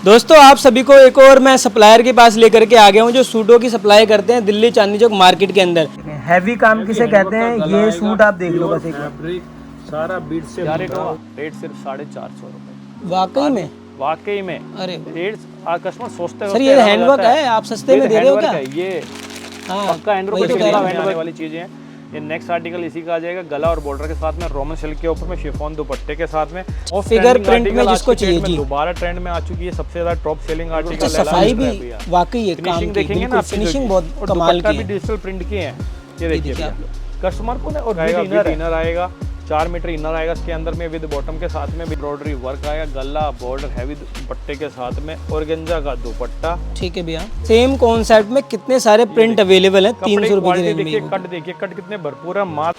दोस्तों आप सभी को एक और मैं सप्लायर के पास लेकर के आ गया हूँ जो सूटों की सप्लाई करते हैं दिल्ली चांदनी चौक मार्केट के अंदर। हैवी काम किसे कहते हैं, ये सूट आप देख लो बस एक बार। सारा बीट से रेट सिर्फ 450 रुपए। वाकई में अरे रेट कस्टमर सोचते हैं सर ये हैंडवर्क है, आप सस्ते में दे रहे हो क्या? ये हाँ, पक्का हैंडवर्क वाली चीजें हैं। ये नेक्स्ट आर्टिकल इसी का आ जाएगा, गला और बॉर्डर के साथ में रोमन सिल्क के ऊपर में शिफॉन दुपट्टे के साथ में और फिगर प्रिंट में जिसको चाहिए जी। दोबारा ट्रेंड में आ चुकी है, सबसे ज्यादा टॉप सेलिंग आर्टिकल। सफाई भी वाकई है, फिनिशिंग देखेंगे ना, फिनिशिंग बहुत कमाल की है। डिजिटल प्रिंट की है, ये देखिए कस्टमर को ना। और इनर आएगा 4 मीटर इनर आएगा इसके अंदर में, विद बॉटम के साथ में एम्ब्रॉयडरी वर्क आएगा, गला बॉर्डर हैवी दुपट्टे के साथ में ऑर्गेन्जा का दुपट्टा। ठीक है भैया, सेम कॉन्सेप्ट में कितने सारे प्रिंट अवेलेबल हैं 300 रुपए की रेंज में। कट देखिए, कट कितने भरपूर है। माल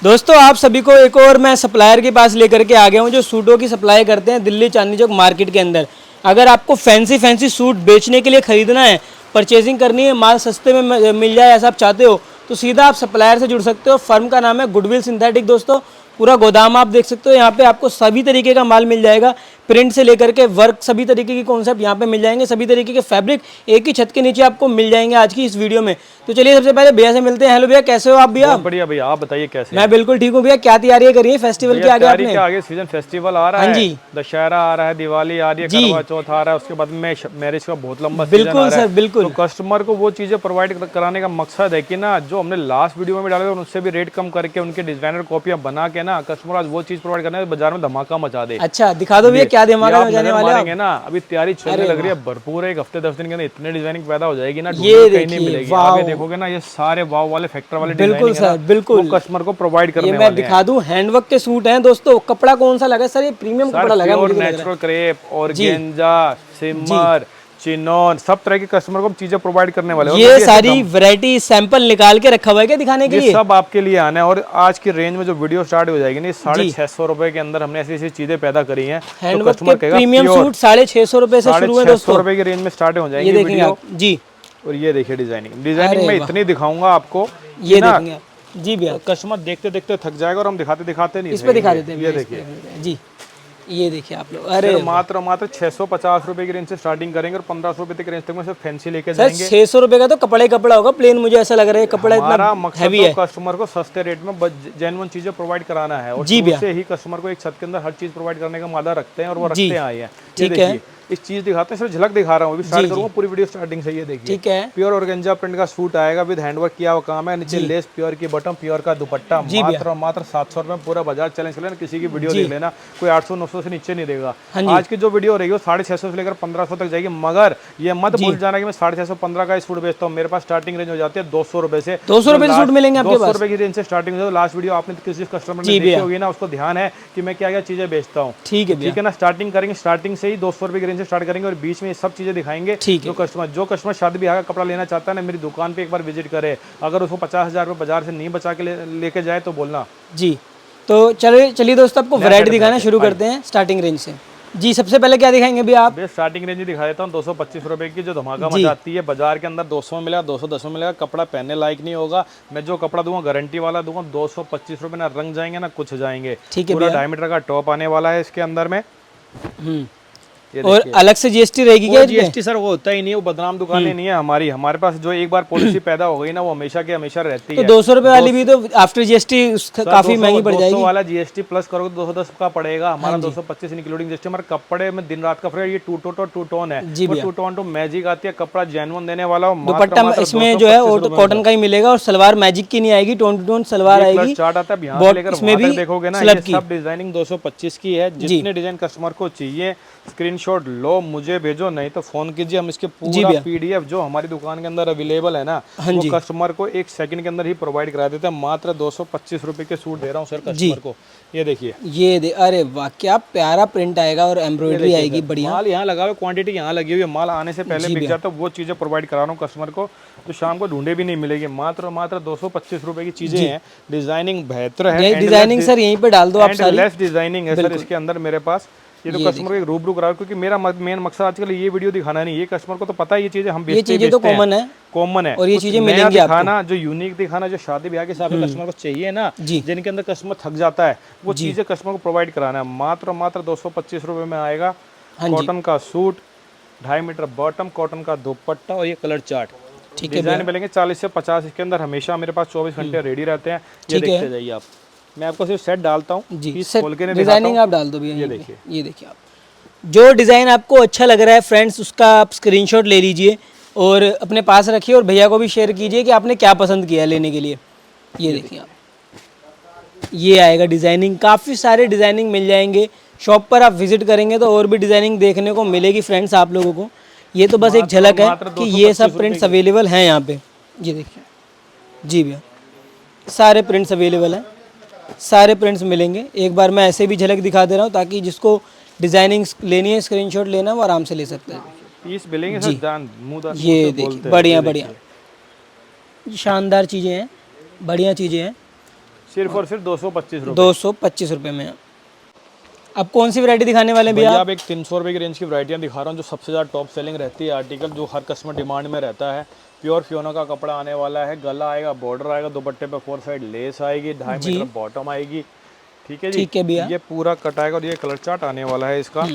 दोस्तों आप सभी को एक और मैं सप्लायर के पास लेकर के आ गया हूँ जो सूटों की सप्लाई करते हैं दिल्ली चांदनी चौक मार्केट के अंदर। अगर आपको फैंसी सूट बेचने के लिए खरीदना है, परचेजिंग करनी है, माल सस्ते में मिल जाए ऐसा आप चाहते हो, तो सीधा आप सप्लायर से जुड़ सकते हो। फर्म का नाम है गुडविल सिंथेटिक। दोस्तों पूरा गोदाम आप देख सकते हो, यहाँ पे आपको सभी तरीके का माल मिल जाएगा, प्रिंट से लेकर के वर्क, सभी तरीके की कॉन्सेप्ट यहाँ पे मिल जाएंगे, सभी तरीके के फैब्रिक एक ही छत के नीचे आपको मिल जाएंगे आज की इस वीडियो में। तो चलिए सबसे पहले भैया से मिलते हैं। हेलो भैया, कैसे हो आप भैया? बढ़िया भैया, आप बताइए कैसे? मैं बिल्कुल ठीक हूँ भैया। क्या तैयारी करिए फेस्टिवल के आगे आपने? आगे सीजन फेस्टिवल आ रहा है, जी दशहरा आ रहा है, दिवाली आ रही है, करवा चौथ आ रहा है, उसके बाद में मैरिज का बहुत लंबा सीजन आ रहा है। बिल्कुल सर, बिल्कुल। तो कस्टमर को वो चीजें प्रोवाइड कराने का मकसद है कि ना, जो हमने लास्ट वीडियो में डाले उनसे भी रेट कम करके उनके डिजाइनर कॉपियां बना के ना कस्टमर आज वो चीज प्रोवाइड करना है, बाजार में धमाका मचा दे। अच्छा दिखा दो भैया, क्या धमाका मचाने वाले हैं ना? अभी तैयारी चलने लग रही है भरपूर, एक हफ्ते 10 दिन के अंदर इतने डिजाइनिंग पैदा हो जाएगी ना, ये कहीं नहीं मिलेगी। आगे देखोगे ना, ये सारे वाव वाले फैक्टर वाले बिल्कुल सर, बिल्कुल कस्टमर को प्रोवाइड करने वाले हैं। मैं दिखा दूं, हैंडवर्क के सूट हैं दोस्तों। कपड़ा कौन सा लगा सर? ये प्रीमियम कपड़ा लगा है, नेचुरल क्रेप, ऑर्गेन्जा, सिमर, चिनोन, सब तरह के कस्टमर को चीजें प्रोवाइड करने वाले हैं। ये सारी वैरायटी सैंपल निकाल के रखा हुआ है क्या दिखाने के लिए? सब आपके लिए आना है। और आज की रेंज में जो वीडियो स्टार्ट हो जाएगी ना, 650 रुपए के अंदर हमने ऐसी ऐसी चीजें पैदा करी हैं। हैंडवर्क के प्रीमियम सूट 650 रुपए से शुरू है दोस्तों, 600 रुपए की रेंज में स्टार्ट हो जाएंगे। ये देखेंगे आप जी। और ये देखिए डिजाइनिंग में इतनी दिखाऊंगा आपको, ये देखेंगे जी भैया। कस्टमर देखते देखते थक जाएगा और हम दिखाते नहीं। इस पे दिखा देते हैं, ये देखिए जी, ये देखिए आप लोग। अरे मात्र 650 रुपए की रेंज से स्टार्टिंग करेंगे और 1500 रुपए तक रेंज तक में सिर्फ फैंसी लेके जाएंगे। 600 रुपए का तो कपड़ा होगा प्लेन, मुझे ऐसा लग रहा है कपड़ा इतना हैवी है। कस्टमर को सस्ते रेट में जेन्युइन चीजें प्रोवाइड कराना है, और से ही कस्टमर को एक छत के अंदर हर चीज प्रोवाइड करने का मादा रखते हैं और वो रखते आए हैं। ठीक है, इस चीज दिखाते हैं, सिर्फ झलक दिखा रहा हूँ, अभी स्टार्ट करूंगा पूरी वीडियो स्टार्टिंग से। ये देखिए, ठीक है, प्योर ऑर्गेन्जा प्रिंट का सूट आएगा, विद हैंडवर्क किया हुआ काम है, नीचे लेस प्योर की बॉटम, प्योर का दुपट्टा, मात्र 700 रुपए। पूरा बाजार चैलेंज कर लेना, किसी की वीडियो देख लेना, कोई 800-900 से नीचे नहीं देगा। आज की जो वीडियो रहेगी वो 650 से लेकर 1500 तक जाएगी। मगर ये मत भूल जाना कि मैं 650-15 का सूट बेचता हूँ। मेरे पास स्टार्टिंग रेंज हो जाती है 200 रुपए से। 200 रुपए सूट मिलेंगे आपके पास? 200 रुपए की रेंज से स्टार्टिंग हो। लास्ट वीडियो आपने किसी कस्टमर ने देखी होगी ना, उसको ध्यान है कि मैं क्या क्या चीजें बेचता हूँ। ठीक है ना, स्टार्टिंग करेंगे, स्टार्टिंग से ही 200 रुपए की रेंज से स्टार्ट करेंगे और बीच में सब चीजें दिखाएंगे। जो कस्टमर शादी ब्याह का कपड़ा लेना चाहता है ना, मेरी दुकान पे एक बार विजिट करे। अगर उसको 50,000 रुपए बाजार से नहीं बचा के लेके जाए तो बोलना जी। तो चलिए दोस्तों, आपको वैरायटी दिखाना शुरू करते हैं स्टार्टिंग रेंज से। जी सबसे पहले क्या दिखाएंगे भैया आप? स्टार्टिंग रेंज दिखा देता हूँ 225 रुपए की, जो धमाका मचाती है। बाजार के अंदर 200 में मिलेगा, 210 में मिलेगा, कपड़ा पहनने लायक नहीं होगा। मैं जो कपड़ा दूंगा गारंटी वाला दूंगा। 225 रुपए, ना रंग जाएंगे ना कुछ जाएंगे। ठीक है, पूरा डायमीटर का टॉप आने वाला है इसके अंदर में। और अलग से जीएसटी रहेगी क्या? जीएसटी सर वो होता ही नहीं है, वो बदनाम दुकानें नहीं है हमारे पास जो एक बार पॉलिसी पैदा हो गई ना, वो हमेशा की हमेशा रहती है। तो 200 रुपए वाली भी तो आफ्टर जीएसटी काफी महंगी पड़ जाएगी। 200 वाला जीएसटी प्लस करोगे तो 210 का पड़ेगा। हमारा 225 इंक्लूडिंग जीएसटी। हमारे कपड़े में दिन रात का फर्क। ये टू टोन है, टू टोन तो मैजिक आती है, कपड़ा जेन्युइन देने वाला। दुपट्टा इसमें जो है कॉटन का ही मिलेगा, और सलवार मैजिक की नहीं आएगी, टोन टू टोन सलवार आएगी। चार्ट आता है, इसमें भी देखोगे ना, ये सब डिजाइनिंग 225 की है। जितने डिजाइन कस्टमर को चाहिए स्क्रीनशॉट लो, मुझे भेजो, नहीं तो फोन कीजिए। हम इसके पूरा पीडीएफ जो हमारी दुकान के अंदर अवेलेबल है ना, वो कस्टमर को 1 सेकंड के अंदर ही प्रोवाइड करा देते हैं। मात्र 225 रुपए के सूट दे रहा हूँ सर कस्टमर को। ये देखिए, अरे वाह क्या प्यारा प्रिंट आएगा और एम्ब्रॉयडरी आएगी बढ़िया। माल यहाँ लगा हुआ, क्वांटिटी यहाँ लगी हुई है, माल आने से पहले बिक जाता है। वो चीजें प्रोवाइड करा रहा हूँ कस्टमर को, तो शाम को ढूंढे भी नहीं मिलेगी। मात्र 225 रुपए की चीजें हैं। डिजाइनिंग बेहतर है। डिजाइनिंग सर यहीं पे डाल दो आप सारी। लेस डिजाइनिंग है सर इसके अंदर मेरे पास। ये तो कस्टमर को एक रूबरू करा, क्योंकि मेरा मेन मकसद आजकल ये वीडियो दिखाना नहीं। ये कस्टमर को तो पता है ये चीजें हम बेचते हैं, ये चीजें तो कॉमन है और ये चीजें मिलेंगी दिखाना, जो यूनिक दिखाना, जो शादी ब्याह के हिसाब से कस्टमर को चाहिए ना, जिनके अंदर कस्टमर थक जाता है, वो चीजें कस्टमर को प्रोवाइड कराना है। मात्र 225 रुपए में आएगा कॉटन का सूट, 2.5 मीटर बॉटम, कॉटन का दुपट्टा और ये कलर चार्ट। ठीक है, डिजाइन मिलेंगे 40 से 50, इसके अंदर हमेशा मेरे पास 24 घंटे रेडी रहते हैं। ये देखते जाइए आप, मैं आपको सिर्फ सेट डालता हूँ जी, पीस खोल के नहीं डिजाइनिंग आप डाल दो भैया। ये देखिए, ये देखिए आप, जो डिज़ाइन आपको अच्छा लग रहा है फ्रेंड्स, उसका आप स्क्रीनशॉट ले लीजिए और अपने पास रखिए और भैया को भी शेयर कीजिए कि आपने क्या पसंद किया लेने के लिए। ये देखिए आप, ये आएगा डिज़ाइनिंग, काफ़ी सारे डिज़ाइनिंग मिल जाएंगे। शॉप पर आप विजिट करेंगे तो और भी डिज़ाइनिंग देखने को मिलेगी फ्रेंड्स आप लोगों को। ये तो बस एक झलक है कि ये सब प्रिंट्स अवेलेबल हैं यहाँ पे। ये देखिए जी भैया, सारे प्रिंट्स अवेलेबल हैं, सारे प्रिंट्स मिलेंगे। एक बार मैं ऐसे भी झलक दिखा दे रहा हूँ ताकि जिसको डिज़ाइनिंग लेनी है, स्क्रीनशॉट लेना है, वो आराम से ले सकता है। पीस मिलेंगे जी, सर, ये देखिए बढ़िया बढ़िया शानदार चीज़ें हैं, बढ़िया चीज़ें हैं। सिर्फ और सिर्फ 225 रुपये, 225 रुपये में। अब कौन सी वैरायटी दिखाने वाले हैं भैया? आप एक 300 रुपये की रेंज की वैरायटियाँ दिखा रहा हूँ, जो सबसे ज़्यादा टॉप सेलिंग रहती है आर्टिकल, जो हर कस्टमर डिमांड में रहता है। प्योर फियोना का कपड़ा आने वाला है, गला आएगा, बॉर्डर आएगा, दुपट्टे पे 4 साइड लेस आएगी, 2.5 मीटर बॉटम आएगी। ठीक है जी, ठीक है भैया, ये पूरा कट आएगा और ये कलर चार्ट आने वाला है इसका।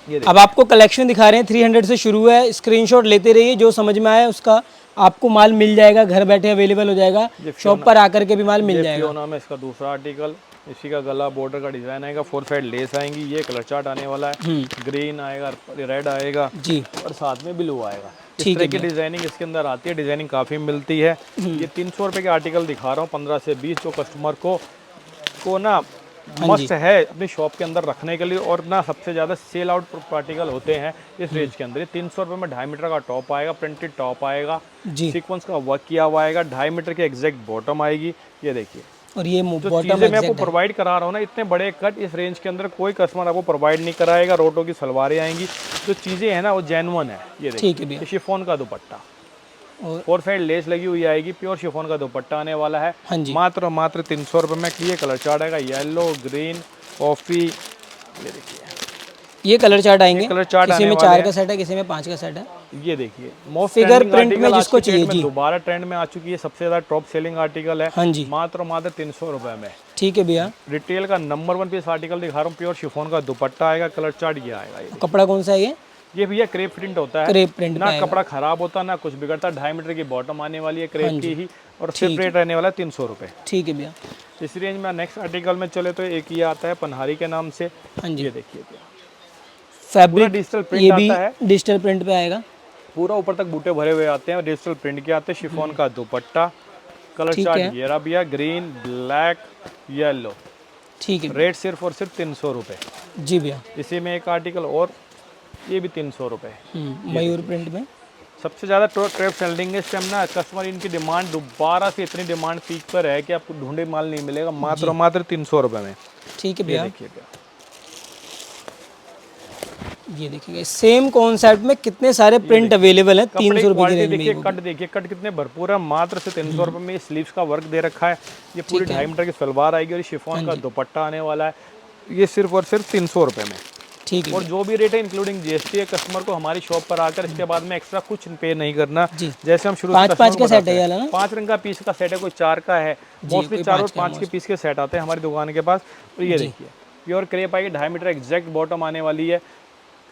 ये अब आपको कलेक्शन दिखा रहे हैं, 300 से शुरू है। स्क्रीनशॉट लेते रहिए, जो समझ में आए उसका आपको माल मिल जाएगा, घर बैठे अवेलेबल हो जाएगा, शॉप पर आकर के भी माल मिल जाएगा। फियोना में इसका दूसरा आर्टिकल, इसी का गला बॉर्डर का डिजाइन आएगा, 4 साइड लेस आएंगी, ये कलर चार्ट आने वाला है, ग्रीन आएगा, रेड आएगा जी, और साथ में ब्लू आएगा। इस तरह की डिजाइनिंग इसके अंदर आती है, डिजाइनिंग काफी मिलती है। ये 300 रुपए के आर्टिकल दिखा रहा हूँ, 15 से 20, जो कस्टमर को ना मस्त है अपनी शॉप के अंदर रखने के लिए, और ना सबसे ज्यादा सेल आउट आर्टिकल होते हैं इस रेंज के अंदर। ये 300 रुपए में 2.5 मीटर का टॉप आएगा, प्रिंटेड टॉप आएगा, सीक्वेंस का वर्क किया हुआ आएगा, 2.5 मीटर की एग्जैक्ट बॉटम आएगी। ये देखिए, और ये जो चीजें मैं आपको प्रोवाइड करा रहा हूँ ना, इतने बड़े कट इस रेंज के अंदर कोई कस्टमर आपको प्रोवाइड नहीं कराएगा। रोटो की सलवारें आएंगी, जो चीजें है ना वो जेन्युइन है। ये देखिए, शिफॉन का दुपट्टा, 4 साइड लेस लगी हुई आएगी, प्योर शिफॉन का दुपट्टा आने वाला है। मात्र 300 रुपए में। ये कलर चार्ट आएगा, येलो, ग्रीन, कॉफी। ये देखिए, ये कलर चार्ट आएंगे, कलर चार्ट किसी में 4 का सेट है, किसी में 5 का सेट है। ये देखिए, मोस्ट फिगर प्रिंट में जिसको चाहिए जी, दोबारा ट्रेंड में आ चुकी है, सबसे ज्यादा टॉप सेलिंग आर्टिकल है। हाँ जी, मात्र 300 रुपए में। ठीक है भैया, रिटेल का नंबर 1 पीस आर्टिकल दिखा रहा हूँ, प्योर शिफॉन का दुपट्टा आएगा, कलर चार्ट ये आएगा। कपड़ा कौन सा है ये भैया क्रेप प्रिंट होता है, क्रेप प्रिंट ना कपड़ा खराब होता ना कुछ बिगड़ता। 2.5 मीटर की बॉटम आने वाली है क्रेप की ही, और सिर्फ रेट रहने वाला है 300 रुपए। ठीक है भैया, इस रेंज में नेक्स्ट आर्टिकल में चले तो एक ये आता है पनहारी के नाम से। हाँ जी, ये देखिए फैब्रिक डिजिटल प्रिंट आता है, डिजिटल प्रिंट पे आएगा, पूरा ऊपर तक बूटे भरे हुए आते हैं, डिजिटल प्रिंट के आते हैं। शिफॉन का दुपट्टा, कलर चार्ट ये रहा भैया, ग्रीन, ब्लैक, येलो। ठीक है, रेट सिर्फ और सिर्फ 300 रुपए जी भैया। इसी में एक आर्टिकल और, ये भी 300 रुपए, मयूर प्रिंट में। सबसे ज़्यादा ट्रेप सेलिंग इस टाइम ना, कस्टमर इनकी डिमांड दोबारा से इतनी डिमांड पीक पर है कि आपको ढूंढे माल नहीं मिलेगा। मात्र 300 रुपए में। ठीक है भैया, ये देखिए सेम कॉन्सेप्ट में कितने सारे प्रिंट अवेलेबल हैं। 300 रुपए की रेंज में। देखिए कट, देखिए कट कितने भरपूर है, मात्र से 300 रुपए में। स्लीव्स का वर्क दे रखा है, ये पूरी 2.5 मीटर की सलवार आएगी, और शिफॉन का दुपट्टा आने वाला है। ये सिर्फ और सिर्फ 300 रुपए में। ठीक है, और जो भी रेट है इंक्लूडिंग जीएसटी है, कस्टमर को हमारी शॉप पर आकर इसके बाद में एक्स्ट्रा कुछ पे नहीं करना। जैसे हम शुरू 5 का सेट है, 5 रंग का पीस का सेट है, कोई 4 का है, मोस्टली 4 और 5 के पीस के सेट आते हैं हमारी दुकान के पास। और ये देखिए, प्योर क्रेप आएगी, 2.5 मीटर एग्जैक्ट बॉटम आने वाली है,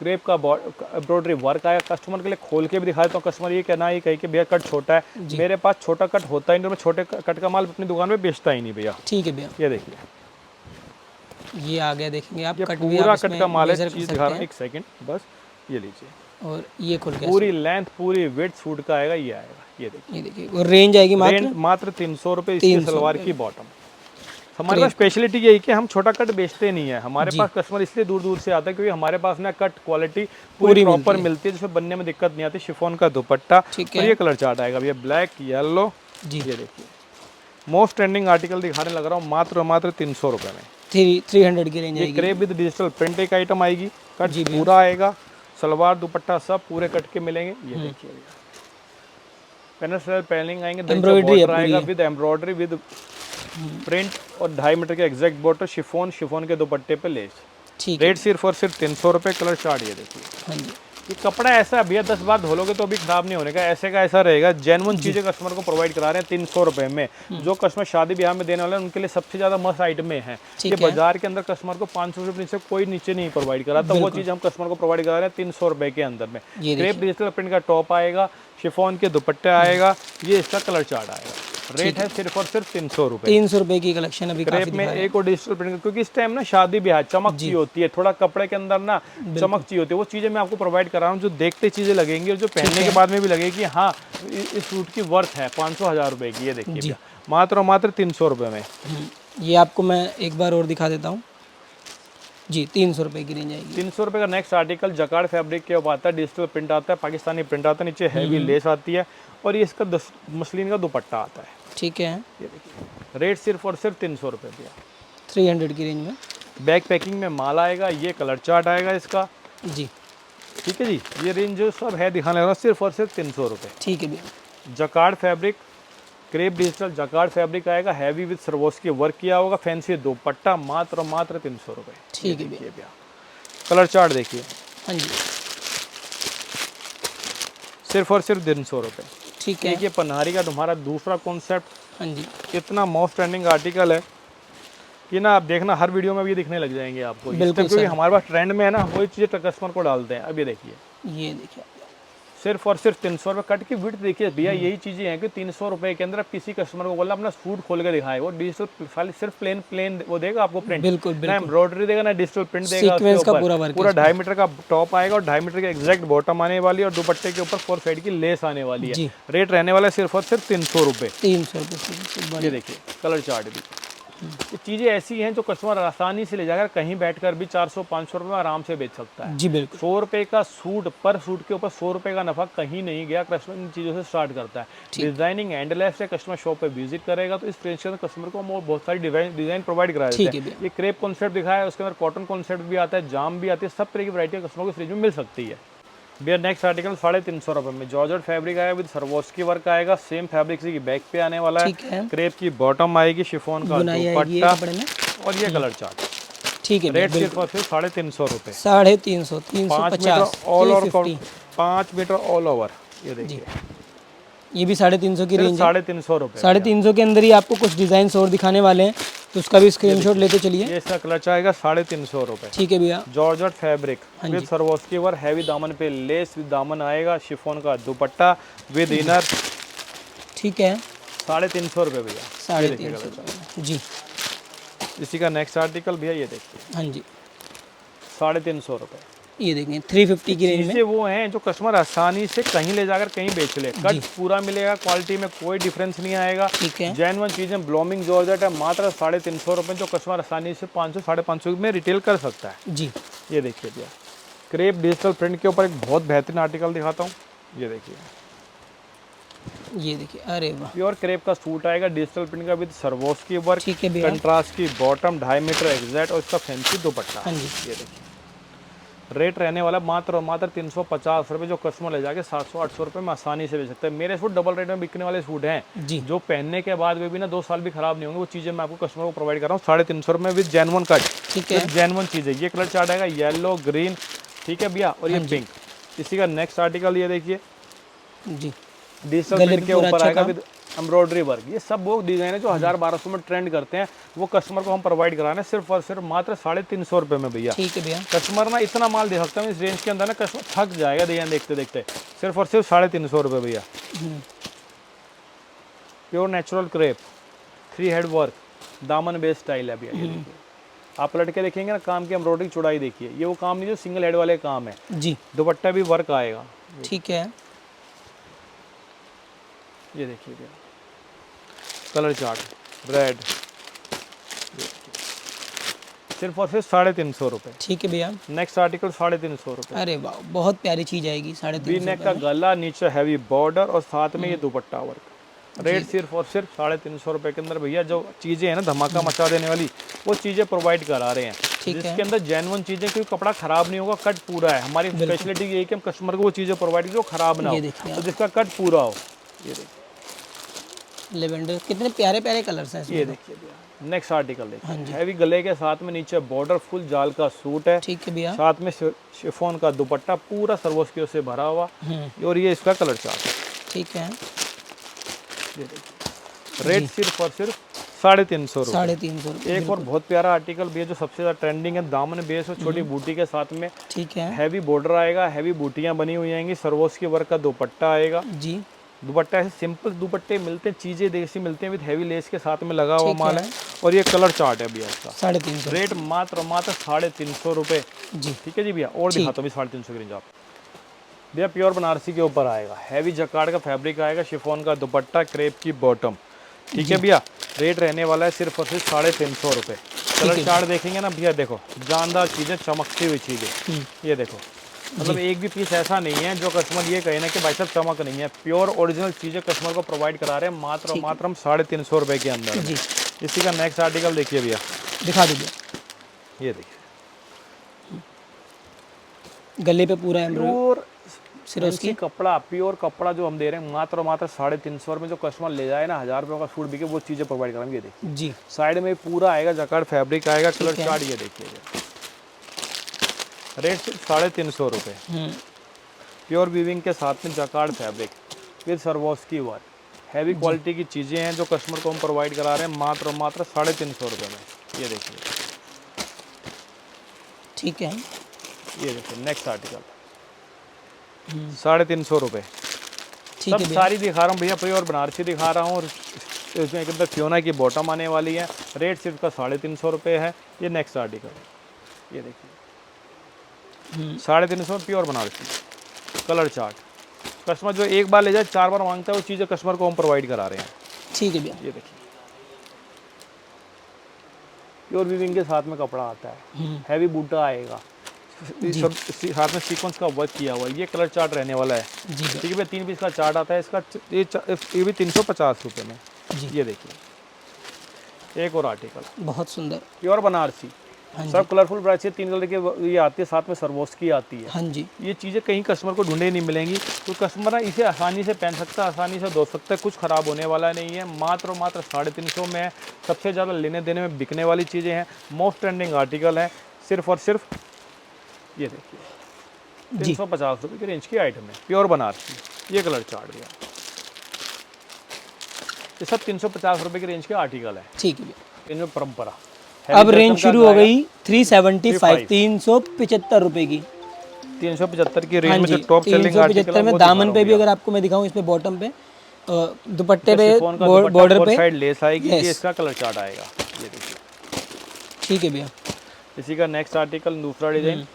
क्रेप का एम्ब्रॉयडरी वर्क आएगा। कस्टमर के लिए खोल के भी दिखाया तो कस्टमर ये कहना है कि भैया कट छोटा है, मेरे पास छोटा कट होता ही नहीं, मैं छोटे कट का माल अपनी दुकान में बेचता ही नहीं भैया। ठीक है भैया, ये देखिए, ये आ गया, देखेंगे आप, कट पूरा कट का माल है। चीज दिखा रहा हूं, एक सेकंड बस, ये लीजिए, और ये खुल गया, पूरी लेंथ पूरी विड्थ सूट का आएगा। ये आएगा, ये देखिए, और रेंज आएगी मात्र 300 रुपए इसकी सलवार की बॉटम। हमारे पास स्पेशलिटी यही कि हम छोटा कट बेचते नहीं है। हमारे पास कस्टमर इसलिए दूर दूर से आता है क्योंकि हमारे पास ना कट क्वालिटी पूरी प्रॉपर मिलती है, जिसमें बनने में दिक्कत नहीं आती। शिफॉन का दुपट्टा, और ये कलर चार्ट आएगा भैया, ब्लैक, येलो। ये देखिए, मोस्ट ट्रेंडिंग आर्टिकल दिखाने लग रहा हूँ, मात्र 300 रुपए में। 300 की रेंज आएगी। क्रेप विद डिजिटल प्रिंट एक आइटम आएगी, कट पूरा आएगा, सलवार दुपट्टा सब पूरे कट के मिलेंगे। ये देखिए, पेनल पैनलिंग आएंगे, एम्ब्रॉयडरी आएगा विद एम्ब्रॉयडरी विद प्रिंट, और 2.5 मीटर के एग्जैक्ट बॉर्डर, शिफॉन के दुपट्टे पे लेस। रेट सिर्फ और सिर्फ 300 रुपए। कलर चार्ट ये देखिए, ये कपड़ा ऐसा है भैया 10 बार धो लोगे तो अभी खराब नहीं होने का, ऐसे का ऐसा रहेगा। जेन्युइन चीजें कस्टमर को प्रोवाइड करा रहे हैं 300 रुपए में। जो कस्टमर शादी ब्याह में देने वाले हैं उनके लिए सबसे ज्यादा मस्त आइटम है। ये बाजार के अंदर कस्टमर को 500 रुपए से कोई नीचे नहीं प्रोवाइड करा, तो वो चीज हम कस्टमर को प्रोवाइड करा रहे हैं 300 रुपए के अंदर में। क्रेप डिजिटल प्रिंट का टॉप आएगा, शिफॉन के दुपट्टे आएगा, ये इसका कलर चार्ट आएगा। रेट है सिर्फ और सिर्फ 300 रुपए। 300 रुपए की कलेक्शन अभी क्रेप में एक और डिजिटल प्रिंट, क्योंकि इस टाइम ना शादी ब्याह चमक चाहिए होती है, थोड़ा कपड़े के अंदर ना चमक चाहिए होती है। वो चीजें मैं आपको प्रोवाइड कर रहा हूँ जो देखते चीजें लगेंगी और जो पहनने के बाद में भी लगेगी हाँ इस सूट की वर्थ है 500-1000 रुपए की। ये देखिए मात्र और मात्र 300 रुपए में। ये आपको मैं एक बार और दिखा देता हूँ जी, 300 रुपए की रेंज आएगी। 300 रुपए का नेक्स्ट आर्टिकल जकार्ड फैब्रिक के ऊपर आता है, डिजिटल प्रिंट आता है, पाकिस्तानी प्रिंट आता है, नीचे हैवी लेस आती है और ये इसका मसलिन का दुपट्टा आता है। ठीक है, ये देखिए रेट सिर्फ और सिर्फ 300 रुपए दिया। 300 की रेंज में बैक पैकिंग में माल आएगा, ये कलर चार्ट आएगा इसका जी। ठीक है जी, ये रेंज जो सब है दिखाने वाला सिर्फ और सिर्फ 300 रुपए। ठीक है भैया। Jacquard fabric, crepe digital jacquard fabric आएगा, हैवी विद सरवोस की वर्क किया होगा, फैंसी दुपट्टा, मात्र मात्र 300 रुपए। ठीक है भैया। कलर चार्ट देखिए, हाँ जी, सिर्फ और सिर्फ 300 रुपए। ठीक है। देखिए पन्हारी का तुम्हारा दूसरा कॉन्सेप्ट, हाँ जी, इतना मोस्ट ट्रेंडिंग आर्टिकल है कि ना आप देखना हर वीडियो में भी दिखने लग जाएंगे आपको, बिल्कुल, क्योंकि हमारे पास ट्रेंड में है ना वही चीज़ें कस्टमर को डालते हैं। अब ये देखिए, ये देखिए सिर्फ और सिर्फ 300 रुपए। कट की विड्थ देखिए भैया, यही चीजें हैं कि 300 रुपए के अंदर आप किसी कस्टमर को बोलना अपना सूट खोल के दिखाए, वो डिजिटल खाली सिर्फ प्लेन वो देगा आपको प्रिंट, बिल्कुल ना एम्ब्रॉयडरी देगा ना डिजिटल प्रिंट देगा। सीक्वेंस का पूरा वर्क, पूरा 2.5 मीटर का टॉप आएगा और 2.5 मीटर की एग्जैक्ट बॉटम आने वाली है और दुपट्टे के ऊपर 4 साइड की लेस आने वाली है। रेट रहने वाला है सिर्फ और सिर्फ 300 रुपए। 300 रुपए। ये देखिए कलर चार्ट भी, ये चीज़ें ऐसी हैं जो कस्टमर आसानी से ले जाकर कहीं बैठकर भी 400-500 रुपये में आराम से बेच सकता है जी। बिल्कुल, 100 रुपये का सूट पर सूट के ऊपर 100 रुपये का नफा कहीं नहीं गया। कस्टमर इन चीज़ों से स्टार्ट करता है। डिजाइनिंग एंडलेस से कस्टमर शॉप पे विजिट करेगा तो इस रेंज के अंदर कस्टमर को हम बहुत सारी डिजाइन प्रोवाइड करा देते हैं। ये क्रेप कॉन्सेप्ट दिखाया है, उसके अंदर कॉटन कॉन्सेप्ट भी आता है, जाम भी आती है, सब तरह की वरायटी कस्टमर को इस रेंज में मिल सकती है। भैया नेक्स्ट आर्टिकल 350 रुपए में जॉर्जेट फैब्रिक आएगा विद सरवोस्की वर्क आएगा, सेम फैब्रिक की बैक पे आने वाला है। क्रेप की बॉटम आएगी, शिफॉन का दुपट्टा और ये कलर चार्ट। ठीक है, रेट सिर्फ और सिर्फ 350 रुपए। 350, 350 all over, 5 metre all over. ये देखिए, ये भी 350 की रेंज है। 350 रुपए। 350 के अंदर ही आपको कुछ डिजाइन और दिखाने वाले हैं, तो उसका भी स्क्रीनशॉट लेते चलिए। ये इसका क्लच आएगा 350 रुपए। ठीक है भैया। Georgette fabric with Swarovski work, heavy दामन पे लेस विद दामन आएगा, शिफॉन का दुपट्टा विद इनर। ठीक है, 350 रुपए भैया। 350 जी। इसी का नेक्स्ट आर्टिकल भैया ये देखिए, हाँ जी, 350 रुपए। ये देखें 350 की रेंज में। वो हैं जो कस्टमर आसानी से कहीं ले जाकर कहीं बेच ले। कट पूरा मिलेगा, क्वालिटी में कोई डिफरेंस नहीं आएगा। ठीक है, जेन्युइन चीजें, ब्लॉमिंग जॉर्जेट है, मात्र 350 रुपए जो कस्टमर आसानी से 500-550 में रिटेल कर सकता है जी। ये देखिए भैया, क्रेप डिजिटल प्रिंट के ऊपर एक बहुत बेहतरीन आर्टिकल दिखाता हूँ। ये देखिए, ये देखिए, अरे वाह, प्योर क्रेप का सूट आएगा, डिजिटल प्रिंट का विद सरवोस्की वर्क, ठीक है भैया, कंट्रास्ट की बॉटम, 2.5 मीटर एग्जैक्ट और इसका फैंसी दुपट्टा। हाँ जी। ये देखिए, रेट रहने वाला मात्र और मात्र 350 रुपये जो कस्टमर ले जाके 700-800 रुपये में आसानी से बेच सकते हैं। मेरे सूट डबल रेट में बिकने वाले सूट हैं जी, जो पहनने के बाद वे भी ना 2 साल भी खराब नहीं होंगे। वो चीज़ें मैं आपको कस्टमर को प्रोवाइड कर रहा हूँ 350 रुपये में विद जेन्युइन कट। ठीक है, जेन्युइन चीज़ है। ये कलर चार्ट आएगा येलो, ग्रीन, ठीक है भैया, और ये पिंक। इसी का नेक्स्ट आर्टिकल ये देखिए जी, डिजिटल प्रिंट के ऊपर आएगा विद एम्ब्रॉयडरी वर्क। ये सब वो डिजाइन है जो 1000-1200 में ट्रेंड करते हैं, वो कस्टमर को हम प्रोवाइड करा रहे हैं सिर्फ और सिर्फ मात्र 350 रुपये में भैया। ठीक है भैया। कस्टमर ना इतना माल दे सकता है इस रेंज के अंदर ना, कस्टमर थक जाएगा डिजाइन देखते देखते। सिर्फ और सिर्फ 350 रुपये भैया। Pure natural crepe, 3 head work, दामन बेस स्टाइल है भैया। ये देखिए, आप लटके देखेंगे ना काम की एम्ब्रॉयडरी चौड़ाई देखिए, ये वो काम नहीं जो सिंगल हेड वाले काम है जी। दुपट्टा भी वर्क आएगा। ठीक है, ये देखिए भैया, कलर चार्ट रेड, सिर्फ और सिर्फ 350 रुपये। ठीक है भैया। नेक्स्ट आर्टिकल 350 रुपये। अरे वाह, बहुत प्यारी चीज आएगी। 350 नेक का गला, नीचे हैवी बॉर्डर और साथ में ये दुपट्टा वर्क। रेट सिर्फ और सिर्फ 350 रुपये के अंदर भैया जो चीज़ें हैं ना धमाका मचा देने वाली, वो चीज़ें प्रोवाइड करा रहे हैं। जिसके अंदर जेन्युइन चीज़ें, क्योंकि कपड़ा खराब नहीं होगा, कट पूरा है। हमारी स्पेशलिटी यही कि हम कस्टमर को वो चीज़ें प्रोवाइड करें जो खराब ना हो, तो जिसका कट पूरा हो। ये देखिए लेवेंडर, कितने प्यारे प्यारे कलर्स हैं। ये देखिए नेक्स्ट आर्टिकल देखिए, हैवी गले के साथ में नीचे बॉर्डर, फुल जाल का सूट है, ठीक है भैया, साथ में शिफॉन का दुपट्टा पूरा सर्वोस्कियो से भरा हुआ, और ये इसका कलर चार्ट है। ठीक है, ये देखिए रेट सिर्फ और सिर्फ 350 रुपये। 350 रुपये। एक और बहुत प्यारा आर्टिकल भी है जो सबसे ज्यादा ट्रेंडिंग है, दामन बेस और छोटी बूटी के साथ में, ठीक है, हैवी बॉर्डर आएगा, हैवी बूटियां बनी हुई आएंगी, सर्वोस्की वर्क का दुपट्टा आएगा जी। दुपट्टा ऐसे सिंपल दुपट्टे मिलते हैं, चीजें देसी मिलते हैं विद हैवी लेस के साथ में लगा हुआ माल है, और ये कलर चार्ट है भैया इसका। 350 रेट मात्र 350 रुपये जी। ठीक है जी भैया। और दिखाता हूँ 350 की रेंज आप भैया, प्योर बनारसी के ऊपर आएगा, हैवी जकार्ड का फैब्रिक आएगा, शिफॉन का दुपट्टा, क्रेप की बॉटम, ठीक है भैया। रेट रहने वाला है सिर्फ और सिर्फ 350 रुपये। कलर चार्ट देखेंगे ना भैया, देखो जानदार चीजें, चमकती हुई चीजें, ये देखो, मतलब एक भी पीस ऐसा नहीं है जो कस्टमर ये कहे ना कि भाई साहब चमक नहीं है, प्योर ओरिजिनल चीजें कस्टमर को प्रोवाइड करा रहे हैं मात्र हम 350 रुपए के अंदर जी। इसी का नेक्स्ट आर्टिकल देखिए भैया, दिखा दीजिए। ये देखिए गले पे पूरा प्योर सिरोस्की कपड़ा, प्योर कपड़ा जो हम दे रहे हैं मात्र 350 रुपए में, जो कस्टमर ले जाए ना 1000 रुपये का सूट बिके, वो चीजें प्रोवाइड कराएंगे। ये देखिए जी, साइड में पूरा आएगा जकार्ड फैब्रिक आएगा, कलर चार्ट ये देखिए, रेट सिर्फ 350 रुपये। प्योर वीविंग के साथ में jacquard fabric with Swarovski work, heavy quality की चीज़ें हैं जो कस्टमर को हम प्रोवाइड करा रहे हैं मात्र 350 रुपये में। ये देखिए, ठीक है, ये देखिए नेक्स्ट आर्टिकल 350 रुपये। सब सारी दिखा रहा हूँ भैया, प्योर बनारसी दिखा रहा हूँ, और इसमें एक अंदर फियोना की बॉटम आने वाली है। रेट सिर्फ का 350 रुपये है। ये नेक्स्ट आर्टिकल, ये देखिए 350 pure Banarasi, colour chart. Customer जो एक बार ले जाए 4 बार मांगता है, वो चीज़ें कस्टमर को हम प्रोवाइड करा रहे हैं। ठीक है भैया, ये देखिए प्योर वीविंग के साथ में कपड़ा आता है, हैवी बूटा आएगा, साथ में सीक्वेंस का वर्क किया हुआ है। ये कलर चार्ट रहने वाला है जी। ठीक है भैया, 3 पीस का चार्ट आता है इसका, ये भी 350 रुपये में जी। ये देखिए एक और आर्टिकल बहुत सुंदर प्योर बनारसी, सब कलरफुल ब्राइट से 3 कलर के ये आती है, साथ में सर्वोस्की आती है। हाँ जी, ये चीज़ें कहीं कस्टमर को ढूंढे नहीं मिलेंगी, तो कस्टमर ना इसे आसानी से पहन सकता है, आसानी से धो सकता है, कुछ ख़राब होने वाला नहीं है। मात्र 350 में है, सबसे ज़्यादा लेने देने में बिकने वाली चीज़ें हैं, मोस्ट ट्रेंडिंग आर्टिकल है, सिर्फ और सिर्फ ये देखिए 350 रुपये की रेंज की आइटम है, प्योर बनारसी। ये कलर चार्ट गया, ये सब 350 रुपये की रेंज के आर्टिकल है। ठीक है, इनमें परंपरा। अब रेंज शुरू हो गई 375 375 रुपए की, 375 की रेंज में जो टॉप सेलिंग आर्टिकल है, में दामन पे भी अगर आपको मैं दिखाऊं, इसमें बॉटम पे दुपट्टे पे बॉर्डर पे साइड लेस आएगी, ये इसका कलर चार्ट आएगा। ये देखिए, ठीक है भैया। इसी का नेक्स्ट आर्टिकल दूसरा डिजाइन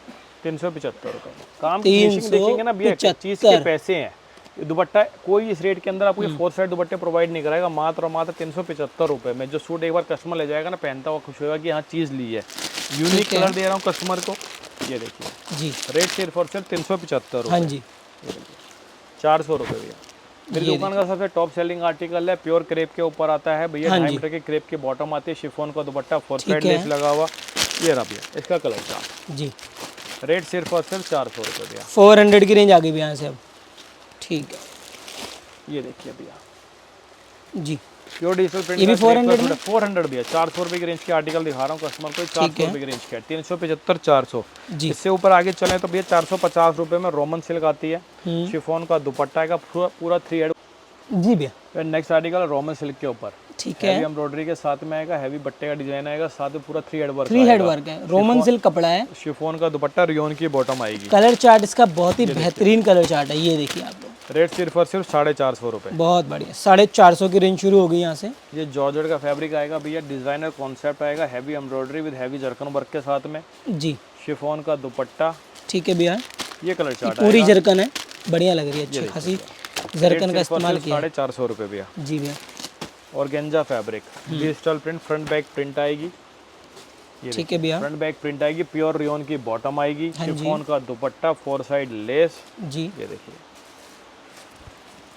375 रुपये। काम फिनिशिंग देखेंगे ना भैया, चीज के पैसे हैं। दुपट्टा कोई इस रेट के अंदर आपको 4 साइड दुपट्टे प्रोवाइड नहीं कराएगा, मात्र 375 रुपये में। जो सूट एक बार कस्टमर ले जाएगा ना, पहनता हुआ खुश होगा कि हाँ चीज़ ली है। यूनिक कलर दे रहा हूँ कस्टमर को, ये देखिए जी। रेट सिर्फ और सिर्फ 375 रुपये। हाँ जी, 400 रुपये भैया। मेरी दुकान का सबसे टॉप सेलिंग आर्टिकल है, प्योर क्रेप के ऊपर आता है भैया, 2.5 मीटर की क्रेप की बॉटम आती है, शिफॉन का दुपट्टा, 4 साइड लेस लगा हुआ। ये रहा भैया इसका कलर चार्ट जी। रेट सिर्फ और सिर्फ 400 रुपये भैया। 400 की रेंज आ गई भैया यहाँ से अब। ठीक है, ये देखिए भैया जी, प्योर डिजिटल प्रिंट, ये भी 400 भैया। 400 रुपये की रेंज के आर्टिकल दिखा रहा हूँ कस्टमर को, 400 रुपये की रेंज के, 375 400। इससे ऊपर आगे चले तो भैया 450 रुपये में रोमन सिल्क आती है, शिफॉन का दुपट्टा का पूरा 3 हेड जी भैया। नेक्स्ट आर्टिकल रोमन सिल्क के ऊपर, ठीक है, हैवी एम्ब्रॉयडरी के साथ में आएगा, हैवी बट्टे का डिजाइन आएगा, साथ में पूरा 3 हेड वर्क है, रोमन सिल्क कपड़ा है, शिफॉन का दुपट्टा, रियोन की बॉटम आएगी। कलर चार्ट इसका बहुत ही बेहतरीन कलर चार्ट है, ये देखिए आप लोग। रेट सिर्फ और सिर्फ 450 रुपये। बहुत बढ़िया, 450 की रेंज शुरू हो गई यहाँ से। ये जॉर्जेट का फैब्रिक आएगा भैया, डिजाइनर कॉन्सेप्ट आएगा, heavy embroidery with heavy zircon work के साथ में जी। शिफॉन का दुपट्टा, ठीक है भैया। ये कलर चार्ट पूरी जरकन है, बढ़िया लग रही है, अच्छी खासी जरकन का इस्तेमाल किया। 450 रुपये भैया जी भैया। और गेंजा fabric, digital print, front back print आएगी, ठीक है भैया। फ्रंट बैक प्रिंट आएगी, प्योर रियोन की बॉटम आएगी, शिफॉन का दुपट्टा, 4 साइड लेस जी। ये देखिए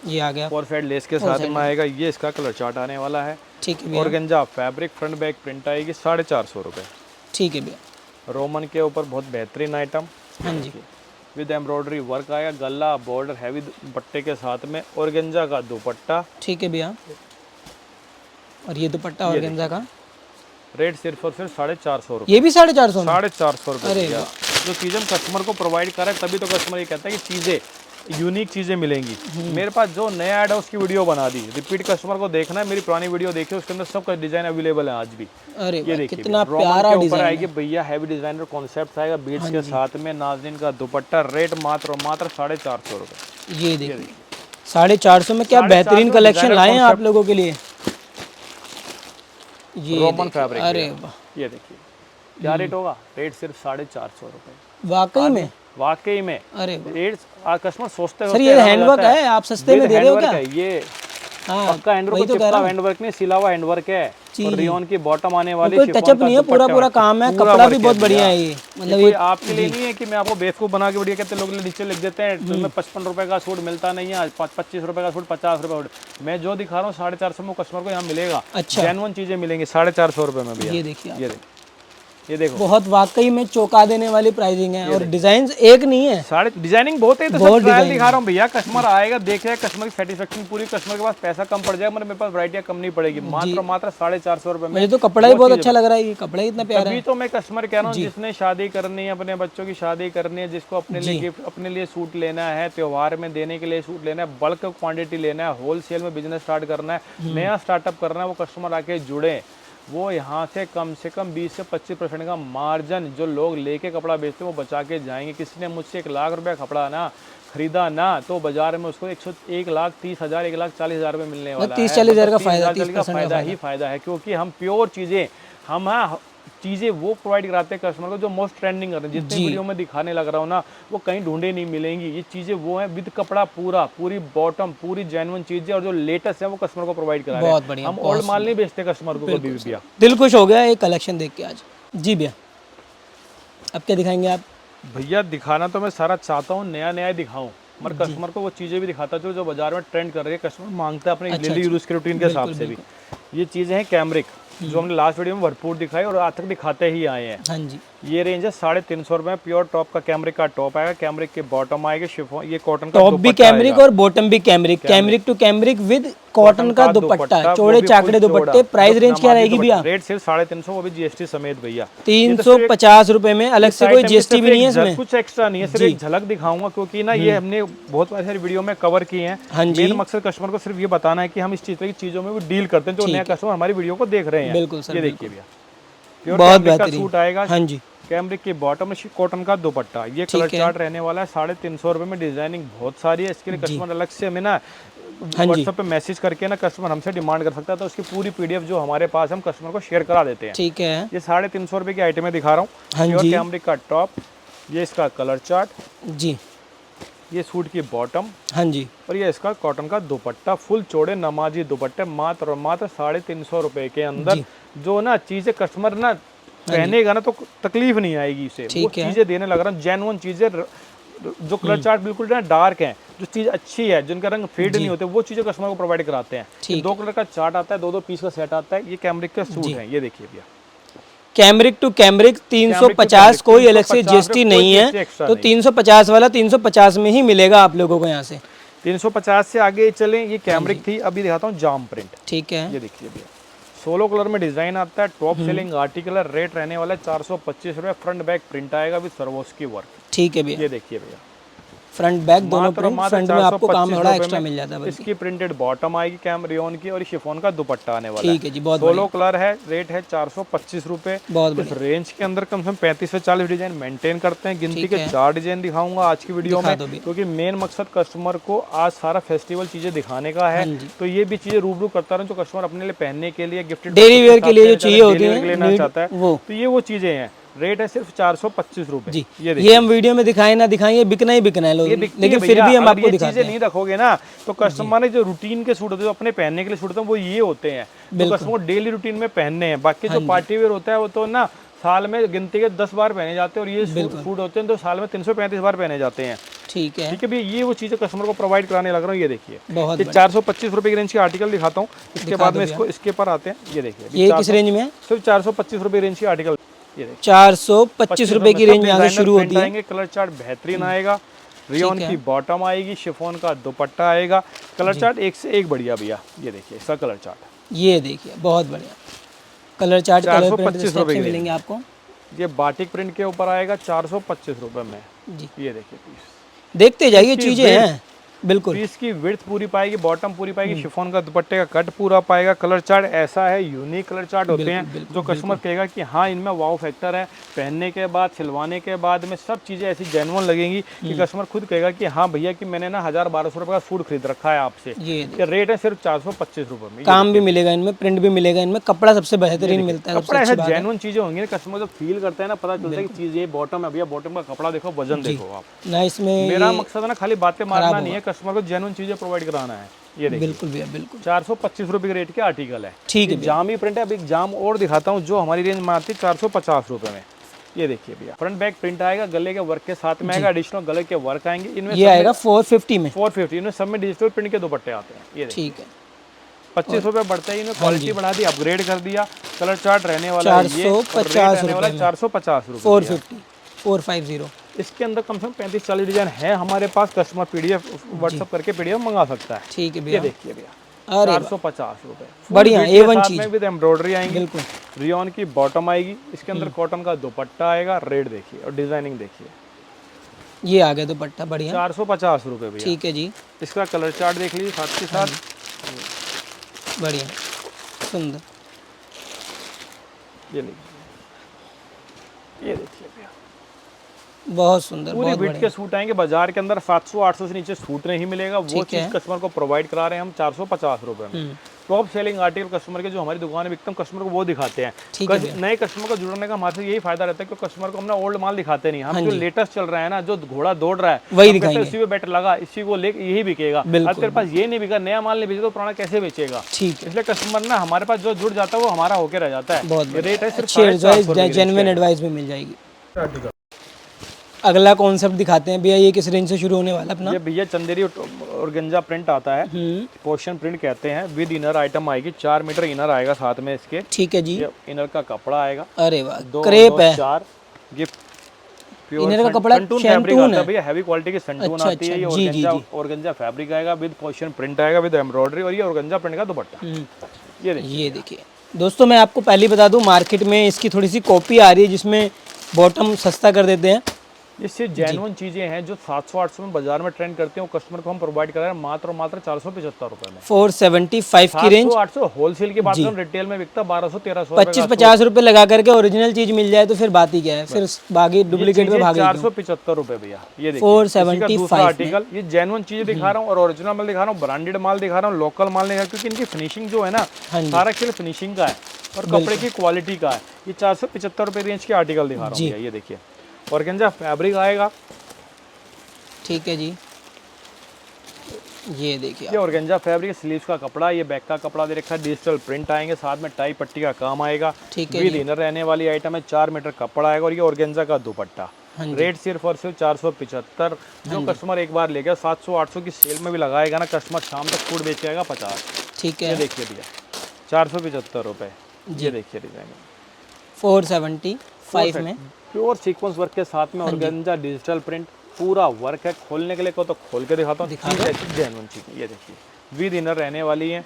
ये आ गया, 4 साइड लेस के साथ में आएगा। ये इसका कलर चार्ट आने वाला है, ठीक है। और गेंजा फैब्रिक, फ्रंट बैक प्रिंट आएगी, 450 रुपये, ठीक है भैया। रोमन के ऊपर बहुत बेहतरीन आइटम, हाँ जी, विद एम्ब्रॉयडरी वर्क आएगा, गला बॉर्डर हैवी बट्टे के साथ में, और गेंजा का दुपट्टा, ठीक है भैया। और ये दुपट्टा और गेंजा का रेट सिर्फ और सिर्फ 450 रुपये। ये भी 450 में? 450 रुपये। अरे जो चीज़ हम कस्टमर को प्रोवाइड कर रहे हैं, तभी तो कस्टमर ये कहता है कि चीज़ें यूनिक चीज़ें मिलेंगी। मेरे पास जो नया ऐड है उसकी वीडियो बना दी, रिपीट कस्टमर को देखना है, मेरी पुरानी वीडियो देखिए, उसके अंदर सबका डिजाइन अवेलेबल है आज भी। अरे ये देखिए कितना प्यारा डिजाइन आएगी भैया, हैवी डिजाइनर कॉन्सेप्ट आएगा बीट्स के साथ में, नाज़रीन का दुपट्टा, रेट मात्र 450 रुपये। ये देखिए 450 में क्या बेहतरीन कलेक्शन लाए हैं आप लोगों के लिए। ये रोमन फैब्रिक। अरे वाह, ये देखिए क्या रेट होगा, रेट सिर्फ 450 रुपये। वाकई में? वाकई में। अरे रेट कस्टमर सोचते सर ये हैंडवर्क है, आप सस्ते में दे रहे हो क्या? ये पक्का हैंडवर्क, चिपका हैंडवर्क नहीं, सिला हुआ हैंडवर्क है, और रियोन की बॉटम आने वाली, कोई टचअप नहीं है, पूरा काम है, कपड़ा भी बहुत बढ़िया है। ये मतलब ये आपके लिए नहीं है कि मैं आपको बेवकूफ बना के बढ़िया कहते लोग नीचे लिख देते हैं तुम्हें 55 रुपए का सूट मिलता नहीं है, 25 रुपए का सूट, 50 रुपए। मैं जो दिखा रहा हूँ 450 में कस्टमर को यहाँ मिलेगा। अच्छा, जेन्युइन चीजें मिलेंगी 450 रुपए में भी। ये देखिए, ये देखो बहुत वाकई में चौंका देने वाली प्राइसिंग है, और डिजाइन एक नहीं है, सारे डिजाइनिंग बहुत है। तो सब ट्रायल दिखा रहा हूँ भैया, कस्टमर आएगा देखेगा, कस्टमर की सेटिस्फेक्शन पूरी, कस्टमर के पास पैसा कम पड़ जाएगा, मेरे पास वैरायटियां कम नहीं पड़ेगी, मात्र 450 रुपए में। मुझे तो कपड़ा ही बहुत अच्छा लग रहा है, ये कपड़ा ही इतना प्यारा है। तो मैं कस्टमर कह रहा हूँ जिसने शादी करनी है, अपने बच्चों की शादी करनी है, जिसको अपने लिए गिफ्ट, अपने लिए सूट लेना है, त्योहार में देने के लिए सूट लेना है, बल्क क्वांटिटी लेना है, होलसेल में बिजनेस स्टार्ट करना है, नया स्टार्टअप करना है, वो कस्टमर आके जुड़े, वो यहाँ से कम 20 से 25% का मार्जिन जो लोग लेके कपड़ा बेचते हैं वो बचा के जाएंगे। किसी ने मुझसे 1 लाख रुपया कपड़ा ना खरीदा ना, तो बाजार में उसको 1,30,000 1,40,000 रुपये मिलने वाला है। 30-40 हज़ार का फायदा है, क्योंकि हम प्योर चीज़ें, हम चीज़ें वो प्रोवाइड कराते हैं कस्टमर को जो मोस्ट ट्रेंडिंग कर रहे हैं। जितनी वीडियो में दिखाने लग रहा हूँ ना, वो कहीं ढूंढे नहीं मिलेंगी। ये चीज़ें वो हैं विद कपड़ा, पूरी बॉटम, पूरी जेन्युइन चीज़ें, और जो लेटेस्ट है वो कस्टमर को प्रोवाइड करा रहे हैं। हम ओल्ड माल नहीं बेचते कस्टमर को कभी भी। भैया दिल खुश हो गया ये कलेक्शन देख के आज। जी भैया, अब क्या दिखाएंगे आप? भैया दिखाना तो मैं सारा चाहता हूँ, नया दिखाऊँ, मगर कस्टमर को वो चीज़ें भी दिखाता जो बाजार में ट्रेंड कर रही है, कस्टमर मांगता है अपने डेली यूज के रूटीन के हिसाब से भी। ये चीज़ें हैं कैमरिक, जो हमने लास्ट वीडियो में भरपूर दिखाई और आज तक दिखाते ही आए हैं। हाँ जी, ये रेंज है 350 रुपए में। प्योर टॉप का कैमरिक का टॉप आएगा, कैमरिक के बॉटम आएगा शिफॉन, ये कॉटन का टॉप भी कैमरिक और बॉटम भी cambric, cambric to cambric with cotton का दुपट्टा, चौड़े चाकड़े दुपट्टे। प्राइस रेंज क्या रहेगी भैया? रेट सिर्फ 350, वो भी जीएसटी समेत भैया। 350 रुपए में, अलग से कोई जीएसटी भी नहीं है इसमें, कुछ एक्स्ट्रा नहीं है, सिर्फ एक झलक दिखाऊंगा, क्योंकि ना ये हमने बहुत सारी वीडियो में कवर किए हैं। मेन मकसद कस्टमर को सिर्फ ये बताना है कि हम इस चीज की चीजों में भी डील करते हैं, जो नया कस्टमर हमारी वीडियो को देख रहे हैं। बिल्कुल सर, ये देखिए भैया, बहुत बेहतरीन सूट आएगा। हाँ जी, कैमरिक की बॉटम, कॉटन का दुपट्टा, ये कलर चार्ट रहने वाला है। 350 रुपए में। डिजाइनिंग बहुत सारी है, इसके लिए कस्टमर अलग से हमें ना व्हाट्सएप पे मैसेज करके ना कस्टमर हमसे डिमांड कर सकता है, तो उसकी पूरी पीडीएफ जो हमारे पास हम कस्टमर को शेयर करा देते हैं। ठीक है, ये 350 रुपए की आइटम में दिखा रहा हूँ। हाँ जी, कैमरिक का टॉप, ये इसका कलर चार्ट जी, ये सूट की बॉटम, हाँ जी, और ये इसका कॉटन का दुपट्टा, फुल चौड़े नमाजी दुपट्टे, मात्र 350 रुपए के अंदर। जो ना चीजें कस्टमर ना पहनेगा ना तो तकलीफ नहीं आएगी इसे, वो चीजें देने लग रहा हूँ, जेन्युइन चीजें। जो कलर चार्ट बिल्कुल ना डार्क है, जो चीज अच्छी है, जिनका रंग फेड नहीं होते, वो चीजें कस्टमर को प्रोवाइड कराते हैं। 2 कलर का चार्ट आता है, 2 पीस का सेट आता है। ये कैमरिक का सूट है, ये देखिए भैया, कैमरिक टू कैमरिक 350, कोई अलग से जीएसटी नहीं है, तो 350 वाला 350 में ही मिलेगा आप लोगों को यहाँ से। 350 से आगे चलें, ये कैमरिक थी, अभी दिखाता हूँ जाम प्रिंट। ठीक है, ये देखिए भैया, 16 कलर में डिजाइन आता है, टॉप सेलिंग आर्टिकल, रेट रहने वाला है 425 रुपए। फ्रंट बैक प्रिंट आएगा विद सर्वोस्की वर्क। ठीक है भैया, ये देखिए भैया, फ्रंट बैक दोनों प्रिंट, फ्रंट में आपको काम थोड़ा एक्स्ट्रा मिल जाता है। इसकी प्रिंटेड बॉटम आएगी कैमरियन की, और शिफॉन का दुपट्टा आने वाला है। ठीक है जी, बहुत 16 कलर है, रेट है 425 रुपए। बहुत इस रेंज के अंदर कम से कम 35 से 40 डिजाइन मेंटेन करते हैं। गिनती के 4 डिजाइन दिखाऊंगा आज की वीडियो में, क्योंकि मेन मकसद कस्टमर को आज सारा फेस्टिवल चीजें दिखाने का है। तो ये भी चीजें रूबरू करता रहूं जो कस्टमर अपने लिए पहनने के लिए, गिफ्टेड डेली वेयर के लिए जो चाहिए होती है, लेना चाहता है, तो ये वो चीजें हैं। रेट है सिर्फ 425 रुपए जी। ये हम वीडियो में दिखाए ना दिखाएं, ये बिकना ही बिकना है लोग, लेकिन फिर भी हम आपको दिखाते हैं। नहीं रखोगे ना तो कस्टमर ने जो रूटीन के सूट होते हैं, जो अपने पहनने के लिए सूट होते हैं, वो ये होते हैं जो कस्टमर डेली रूटीन में पहनने हैं। बाकी जो पार्टी वेयर होता है वो तो ना साल में गिनती के 10 बार पहने जाते हैं, और ये सूट होते हैं तो साल में 335 बार पहने जाते हैं। ठीक है, ठीक है भैया, ये वो चीजें कस्टमर को प्रोवाइड कराने लग रहा हूँ। ये देखिए, ये 425 रुपए की रेंज के आर्टिकल दिखाता हूँ, इसके बाद में इसके पर आते हैं। ये देखिए, ये किस रेंज में है? सिर्फ 425 रुपए रेंज के आर्टिकल, 425 रुपए की रेंज यहाँ से शुरू होती है। कलर चार्ट बेहतरीन आएगा, रियोन की बॉटम आएगी, शिफॉन का दुपट्टा आएगा। कलर चार्ट एक से एक बढ़िया भैया। ये देखिए इसका कलर चार्ट, ये देखिए बहुत बढ़िया। कलर चार्ट, कलर प्रिंट 425 रुपए मिलेंगे आपको। ये बाटिक प्रिंट के ऊपर आएगा 425 रुपए में जी। ये देखिए पीस, देखते जाइए, चीजें हैं बिल्कुल। पीस की विड्थ पूरी पाएगी, बॉटम पूरी पाएगी, शिफॉन का दुपट्टे का कट पूरा पाएगा। कलर चार्ट ऐसा है, यूनिक कलर चार्ट होते हैं जो कस्टमर कहेगा कि हाँ इनमें वाव फैक्टर है। पहनने के बाद, सिलवाने के बाद में सब चीज़ें ऐसी जेन्युइन लगेंगी कि कस्टमर खुद कहेगा कि हाँ भैया कि मैंने ना 1000-1200 रुपये का सूट खरीद रखा है आपसे। ये रेट है सिर्फ 425 रुपये में। काम भी मिलेगा इनमें, प्रिंट भी मिलेगा इनमें, कपड़ा सबसे बेहतरीन मिलता है। कपड़ा ऐसा जेन्युइन चीज़ें होंगी ना, कस्टमर जब फील करते हैं ना, पता चलता है कि चीज़ ये बॉटम है भैया, बॉटम का कपड़ा देखो, वजन देखो आप ना। इसमें मेरा मकसद है ना खाली बातें मारना नहीं है, कस्टमर को जेन्युइन चीजें प्रोवाइड कराना है। ये देखिए बिल्कुल भैया बिल्कुल 425 रुपए के रेट के आर्टिकल है। ठीक है। जामी प्रिंट है, अभी जाम और दिखाता हूँ जो हमारी रेंज में आती है 450 रुपए में। ये देखिए भैया, फ्रंट बैक प्रिंट आएगा, गले के वर्क के साथ में आएगा, एडिशनल गले के वर्क आएंगे इनमें। ये आएगा 450 में, 450 इनमें सब में डिजिटल प्रिंट के दुपट्टे आते हैं। ये ठीक है 25 रुपए बढ़ते ही इन्हें क्वालिटी बढ़ा दी, अपग्रेड कर दिया। कलर चार्ट रहने वाला है 450 रुपए, 450 रुपए 450। इसके अंदर कम से कम 35-40 डिजाइन है हमारे पास। कस्टमर पीडीएफ व्हाट्सएप करके पीडीएफ मंगा सकता है। ठीक है भैया, ये देखिए भैया 450 रुपए बढ़िया A1 चीज में विद एम्ब्रॉयडरी आएंगी, बिल्कुल। रियॉन की बॉटम आएगी, इसके अंदर कॉटन का दुपट्टा आएगा। रेड देखिए और डिजाइनिंग देखिए, ये आ गया दुपट्टा बढ़िया 450 रुपए भैया। ठीक है जी। इसका कलर चार्ट देख लीजिए साथ के साथ, बढ़िया सुंदर। ये लीजिए, ये देखिए भैया बहुत सुंदर, पूरी बिट के सूट आएंगे। बाजार के अंदर 700-800 से नीचे सूट नहीं मिलेगा, वो चीज कस्टमर को प्रोवाइड करा रहे हैं हम 450 रुपए में। टॉप सेलिंग आर्टिकल कस्टमर के जो हमारी दुकान में बिकते हैं, कस्टमर को वो दिखाते हैं। नए कस्टमर को जुड़ने का हमारे यही फायदा रहता है कि कस्टमर को अपना ओल्ड माल दिखाते नहीं, हम जो लेटेस्ट चल रहा है ना, जो घोड़ा दौड़ रहा है वही दिखाएंगे। इसी पे बेटर लगा, इसी को ले यही बिकेगा। अब तेरे पास ये नहीं बिका, नया माल नहीं बेचे तो पुराना कैसे बेचेगा? इसलिए कस्टमर ना हमारे पास जो जुड़ जाता है वो हमारा होके रह जाता है। रेट है सिर्फ जेन्युइन एडवाइस भी मिल जाएगी। अगला कॉन्सेप्ट दिखाते हैं भैया, ये किस रेंज से शुरू होने वाला अपना? ये भैया चंदेरी ऑर्गेन्जा प्रिंट आता है, पोर्शन प्रिंट कहते हैं। विद इनर आइटम आएगी, 4 मीटर इनर आएगा साथ में इसके। ठीक है जी। ये इनर का कपड़ा आएगा, अरे वाह क्रेप है 4। ये इनर का कपड़ा संटून फैब्रिक आता है भैया, हैवी क्वालिटी की संटून आती है। ये ऑर्गेन्जा फैब्रिक आएगा, विद पोर्शन प्रिंट आएगा, विद एम्ब्रॉयडरी, और ये ऑर्गेन्जा प्रिंट का दुपट्टा। ये देखिए दोस्तों, मैं आपको पहले बता दूं, मार्केट में इसकी थोड़ी सी कॉपी आ रही है जिसमें बॉटम सस्ता कर देते हैं। इससे जेन्युइन चीजें हैं जो 700-800 में बाजार में ट्रेंड करते हैं, वो कस्टमर को हम प्रोवाइड कर रहे हैं मात्र 475 रुपए में। 475 की रेंज। 800 होलसेल की बात करें, रिटेल में बिकता 1200-1300, 25-50 रुपए लगा करके ओरिजिनल चीज मिल जाए तो फिर बात ही क्या है, फिर बाकी डुप्लीकेट में भागे। 475 रुपए भैया। ये देखिए 475 आर्टिकल, ये जेन्युइन चीजें दिखा रहा हूँ और ओरिजिनल माल दिखा रहा हूँ, ब्रांडेड माल दिखा रहा हूँ, लोकल माल नहीं, क्योंकि इनकी फिनिशिंग जो है ना सारा खेल फिनिशिंग का है और कपड़े की क्वालिटी का है। ये 475 रुपए रेंज के आर्टिकल दिखा रहा हूँ। ये देखिए ऑर्गेन्जा फैब्रिक आएगा, ठीक है जी। ये देखिए ये ऑर्गेन्जा फैब्रिक, स्लीव्स का कपड़ा, ये बैक का कपड़ा दे रखा है, डिजिटल प्रिंट आएंगे, साथ में टाई पट्टी का काम आएगा। ठीक है, विद इनर रहने वाली आइटम है, 4 मीटर कपड़ा आएगा, और ये ऑर्गेन्जा का दुपट्टा। रेट सिर्फ और सिर्फ 475। जो कस्टमर एक बार लेगा 700-800 की सेल में भी लगाएगा ना, कस्टमर शाम तक फूड बेच जाएगा 50। ठीक है, ये देखिए भैया 475 रुपए। ये देखिए डिजाइन 475 में प्योर सीक्वेंस वर्क के साथ में ऑर्गेन्जा डिजिटल प्रिंट पूरा वर्क है। खोलने के लिए को तो खोल के दिखाता हूँ, जेन्युइन चीज। ये देखिए विद इनर रहने वाली है,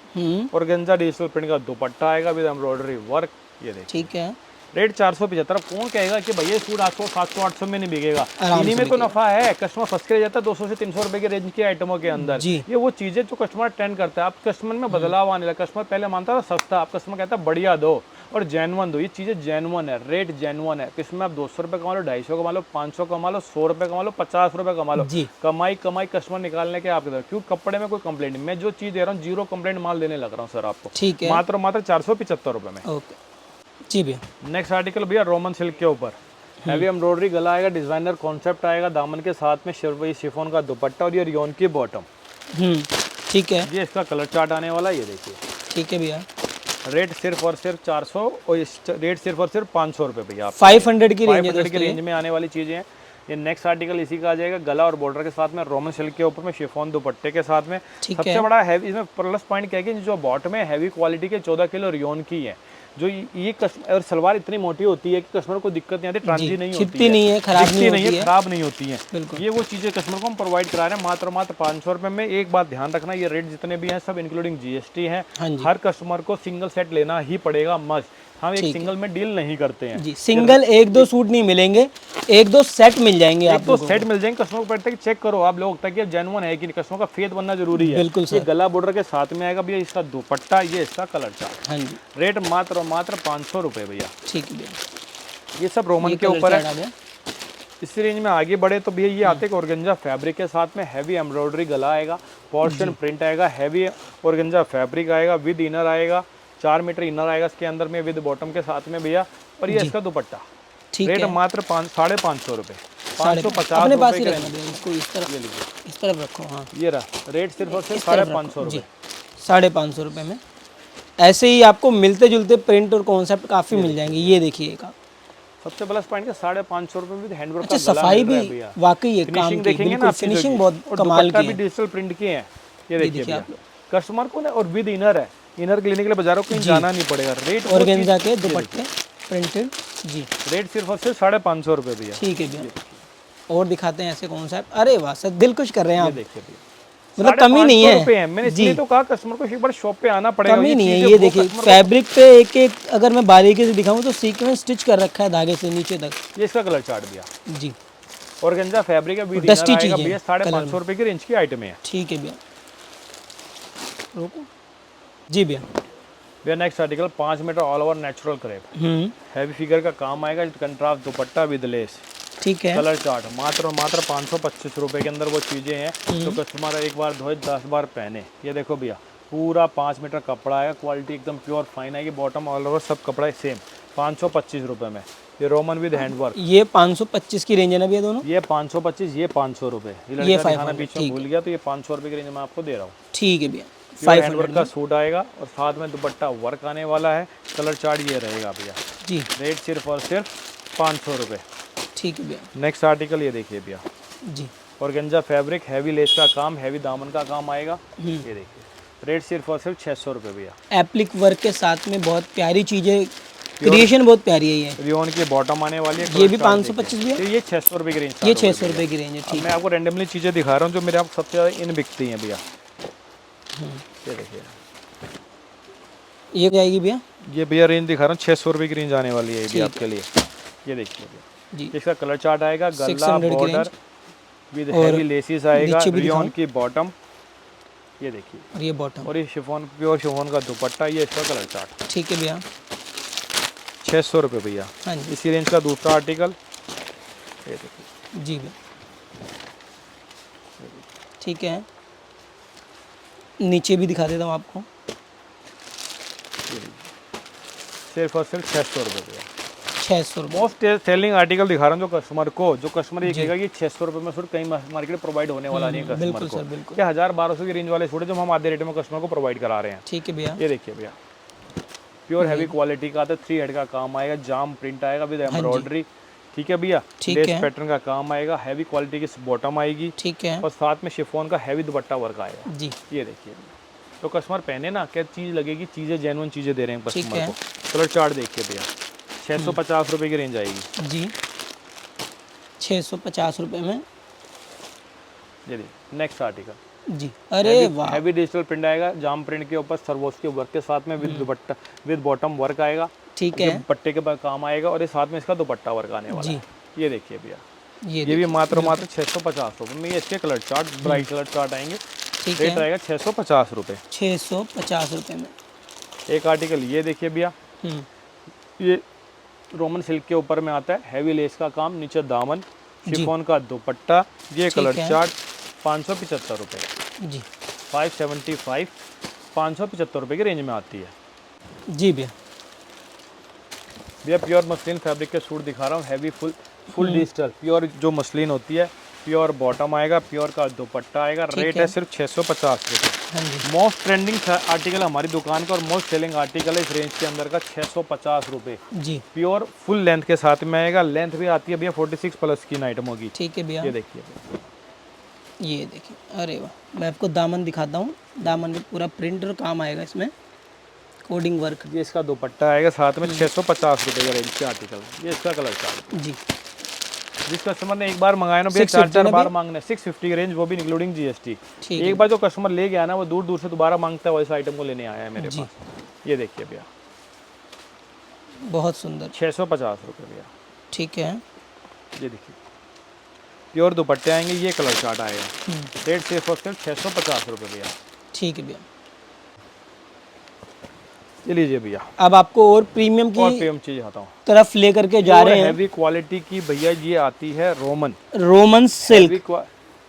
ऑर्गेन्जा डिजिटल प्रिंट का दुपट्टा आएगा विद एम्ब्रॉयडरी वर्क। ये देखिए ठीक है, रेट 475। कौन कहेगा कि भैया सूट 800, 700, 800 में नहीं बिकेगा? इन्हीं में तो नफा है। कस्टमर फंस के जाता है 200 से 300 रुपए के रेंज की आइटमों के अंदर। ये वो चीजें जो कस्टमर ट्रेंड करता है। आप कस्टमर में बदलाव आने लगा। कस्टमर पहले मानता था सस्ता, आप कस्टमर कहता है बढ़िया दो और जेन्युइन दो। ये चीजें जेन्युइन है, रेट जेन्युइन है। इसमें आप 200 रुपए कमा लो, 250 कमा लो, 500 कमा लो, 100 रुपए कमा लो, 50 रुपए कमा लो, कमाई कस्टमर निकालने के आपके तरफ। क्यों? कपड़े में कोई कंप्लेंट नहीं, मैं जो चीज दे रहा हूँ 0 कंप्लेंट माल देने लग रहा हूँ सर आपको। ठीक है, मात्र 475 रुपए में। जी भैया। नेक्स्ट आर्टिकल भैया रोमन सिल्क के ऊपर, हैवी एम्ब्रॉयडरी गला आएगा, डिजाइनर कॉन्सेप्ट आएगा, दामन के साथ में शिरवई शिफॉन का दुपट्टा, और ये रियोन की बॉटम। ठीक है, ये इसका कलर चार्ट आने वाला है। ये देखिए ठीक है भैया। रेट सिर्फ और सिर्फ 400 और रेट सिर्फ और सिर्फ 500 रुपए भैया। 500 की रेंज है, 500 की रेंज में आने वाली चीजें हैं। ये नेक्स्ट आर्टिकल इसी का आ जाएगा, गला और बॉर्डर के साथ में, रोमन सिल्क के ऊपर में, शिफॉन दुपट्टे के साथ में। सबसे बड़ा हैवी इसमें प्लस पॉइंट क्या है कि जो बॉटम है हैवी क्वालिटी के 14 किलो रियोन की है। जो ये और सलवार इतनी मोटी होती है कि कस्टमर को दिक्कत नहीं आती, ट्रांजी नहीं होती है, खराब नहीं होती है। ये वो चीजें कस्टमर को हम प्रोवाइड करा रहे हैं मात्र 500 रुपए में। एक बात ध्यान रखना, ये रेट जितने भी हैं सब इंक्लूडिंग GST है। हर कस्टमर को सिंगल सेट लेना ही पड़ेगा मस्ट। हम एक सिंगल में डील नहीं करते हैं जी। सिंगल एक दो सूट नहीं मिलेंगे, एक दो सेट मिल जाएंगे आपको। तो सेट मिल जाएंगे। कस्टमर को पड़ता है कि चेक करो आप लोग तक ये जेन्युइन है कि नहीं, कस्टमर का फेथ बनना जरूरी है। बिल्कुल सर। ये गला बॉर्डर के साथ में आएगा भैया, इसका दुपट्टा, ये इसका कलर चार्ट। हाँ जी। रेट मात्र और मात्र 500 रुपये भैया। ठीक है भैया। ये सब रोमन के ऊपर है। इस रेंज में आगे बढ़े तो भैया ये आते हैं ऑर्गेंजा फैब्रिक के साथ में, हैवी एम्ब्रॉयडरी गला आएगा, पोर्शन प्रिंट आएगा, हैवी ऑर्गेंजा फैब्रिक आएगा, विद इनर आएगा, 4 मीटर इनर आएगा इसके अंदर में विद बॉटम के साथ में भैया। और ये इसका दुपट्टा, रेट मात्र 550 रुपये, 550 अपने पास ही रखना भैया इसको, इस तरफ रखो। हाँ, ये रहा रेट सिर्फ और सिर्फ 550 रुपये, 550 रुपये में। ऐसे ही आपको मिलते जुलते प्रिंट और कॉन्सेप्ट काफ़ी मिल जाएंगे। ये देखिए एक सबसे प्लस पॉइंट का 550 रुपये में हैंडवर्क का सफाई भी वाकई है, काम की देखेंगे ना, फिनिशिंग बहुत कमाल की है। भी डिजिटल प्रिंट की है। ये देखिए कस्टमर को ना, और विद इनर है, इनर के लेने के लिए बाजारों को जाना नहीं पड़ेगा। रेट ऑर्गेन्जा के दुपट्टे प्रिंटेड जी, रेट सिर्फ और सिर्फ 550 रुपये भैया। ठीक है भैया। और दिखाते हैं ऐसे कॉन्सेप्ट। अरे वाह सर, दिल खुश कर रहे हैं आप। देखिए भैया, मतलब कमी नहीं है। मैंने इसलिए तो कहा कस्टमर को एक बार शॉप पे आना पड़ेगा। कमी नहीं है। ये देखिए फैब्रिक पे एक एक अगर मैं बारीकी से दिखाऊं तो सीक्वेंस स्टिच कर रखा है धागे से नीचे तक। ये इसका कलर चार्ट दिया जी, ऑर्गेन्जा फैब्रिक है, विद डस्टी इनर आएगा चीज़ भैया। 550 रुपये की रेंज की आइटम है। ठीक है भैया। रोको जी भैया। भैया next article 5 metre all over natural crepe, heavy figure का काम आएगा, कंट्रास्ट दुपट्टा विद लेस। ठीक है। कलर चार्ट मात्र और मात्र 525 रुपये के अंदर वो चीज़ें हैं तो कस्टमर एक बार धोए 10 बार पहने। ये देखो भैया, पूरा 5 मीटर कपड़ा है, क्वालिटी एकदम प्योर फाइन है। ये बॉटम ऑल ओवर सब कपड़ा है सेम, 525 रुपये में। ये रोमन विद हैंडवर्क, ये 525 की रेंज है ना भैया दोनों? ये 525, ये 500 रुपये। ये लड़का बीच में भूल गया तो ये 500 रुपये की रेंज में आपको दे रहा हूँ। ठीक है भैया। 500 हैंडवर्क का सूट आएगा और साथ में दुपट्टा वर्क आने वाला है। कलर चार्ट ये रहेगा भैया जी। रेट सिर्फ और सिर्फ 500 रुपये। ठीक है भैया। नेक्स्ट आर्टिकल ये देखिए भैया जी, ऑर्गेन्जा फैब्रिक, हैवी लेस का काम, हैवी दामन का काम आएगा। ये देखिए रेट सिर्फ और सिर्फ 600 रुपये भैया। एप्लिक वर्क के साथ में बहुत प्यारी चीज़ें, क्रिएशन बहुत प्यारी है। ये रियोन की बॉटम आने वाली है। ये भी 525 भैया। ये 600 रुपये की रेंज, ये 600 रुपये की रेंज है। ठीक, मैं आपको रैंडमली चीज़ें दिखा रहा हूँ जो मेरे आप सबसे ज़्यादा इन बिकती हैं भैया। ये देखिए, ये जाएगी भैया। ये भैया रेंज दिखा रहा हूँ 600 रुपये की रेंज आने वाली है ये भी आपके लिए। ये देखिए जी, इसका कलर चार्ट आएगा, गला बॉर्डर विद हैवी लेसिस आएगा, रियोन की बॉटम। ये देखिए, और ये बॉटम, और ये शिफॉन, प्योर शिफॉन का दुपट्टा। ये इसका कलर चार्ट। ठीक है भैया। 600 रुपये भैया। हाँ जी। इसी रेंज का दूसरा आर्टिकल ये देखिए जी भैया। ठीक है, नीचे भी दिखा देता हूँ आपको। सिर्फ और सिर्फ 600 रुपये भैया। 600 रुपये। मोस्ट सेलिंग आर्टिकल दिखा रहा हूँ जो कस्टमर को, जो कस्टमर ये कहेगा कि 600 रुपये में सूट कहीं मार्केट में प्रोवाइड होने वाला नहीं है कस्टमर बिल्कुल को। सर, बिल्कुल। ये 1000-1200 की रेंज वाले सूट है जो हम आधे रेट में कस्टमर को प्रोवाइड करा रहे हैं। ठीक है भैया। ये देखिए भैया, प्योर हैवी क्वालिटी का आता है, 3 हेड का काम आएगा, जाम प्रिंट आएगा विद एम्ब्रॉयडरी। ठीक है भैया, लेस पैटर्न का काम आएगा, हैवी क्वालिटी की बॉटम आएगी। ठीक है। और साथ में शिफॉन का हैवी दुपट्टा वर्क आएगा जी। ये देखिए, तो कस्टमर पहने ना क्या चीज़ लगेगी, चीज़ें जेन्युइन चीज़ें दे रहे हैं कस्टमर को। कलर चार्ट देखिए भैया, 650 रुपये की रेंज आएगी जी, 650 रुपये में। जी नेक्स्ट आर्टिकल जी, अरे वाह, हैवी डिजिटल प्रिंट आएगा, जाम प्रिंट के ऊपर सर्वोस के वर्क के साथ में with dupatta with bottom work आएगा। ठीक है, दुपट्टे के बाद काम आएगा और ये साथ में इसका दुपट्टा वर्क आने वाला है। ये देखिए भैया, ये भी मात्र 650 रुपये में। ये इसके colour chart, bright colour chart आएंगे। ठीक रेट रहेगा 650 रुपये। 650 रुपये में। एक आर्टिकल ये देखिए भैया, ये रोमन सिल्क के ऊपर में आता है, हैवी लेस का काम, नीचे दामन, शिफॉन का दुपट्टा। ये कलर चार्ट 575 रुपये जी, 575, 575 रुपये की रेंज में आती है जी भैया। भैया प्योर मसलिन फैब्रिक के सूट दिखा रहा हूँ, हैवी फुल डिजिटल प्योर जो मसलिन होती है, प्योर बॉटम आएगा, प्योर का दुपट्टा आएगा। रेट है सिर्फ 650 रुपये। मोस्ट ट्रेंडिंग आर्टिकल हमारी दुकान का और मोस्ट सेलिंग आर्टिकल है इस रेंज के अंदर का, 650 रुपये जी। प्योर फुल लेंथ के साथ में आएगा, लेंथ भी आती है भैया 46 प्लस की आइटम होगी। ठीक है भैया। ये देखिए, ये देखिए, अरे वाह। मैं आपको दामन दिखाता हूँ, दामन में पूरा प्रिंट और काम आएगा, इसमें कोडिंग वर्क। ये इसका दुपट्टा आएगा साथ में, 650 रुपये का रेंज के आर्टिकल। ये इसका कलर चार्ट जी। जिस कस्टमर ने एक बार मंगाया ना भैया, 4 बार मांगना, 650 की रेंज, वो भी इंक्लूडिंग जीएसटी। एक बार जो कस्टमर ले गया ना, वो दूर दूर से दोबारा मांगता है, वैसे आइटम को लेने आया है मेरे पास। ये देखिए भैया, बहुत सुंदर। 650 रुपये भैया। ठीक है, ये देखिए प्योर दुपट्टे आएंगे, ये कलर चार्ट आएगा। रेट सिर्फ और सिर्फ 650 रुपये भैया। ठीक है भैया। ये लीजिए भैया, अब आपको और प्रीमियम और की प्रीमियम चीज आता हूँ तरफ लेकर के जा रहे हैं। हैवी क्वालिटी की भैया, ये आती है Roman silk,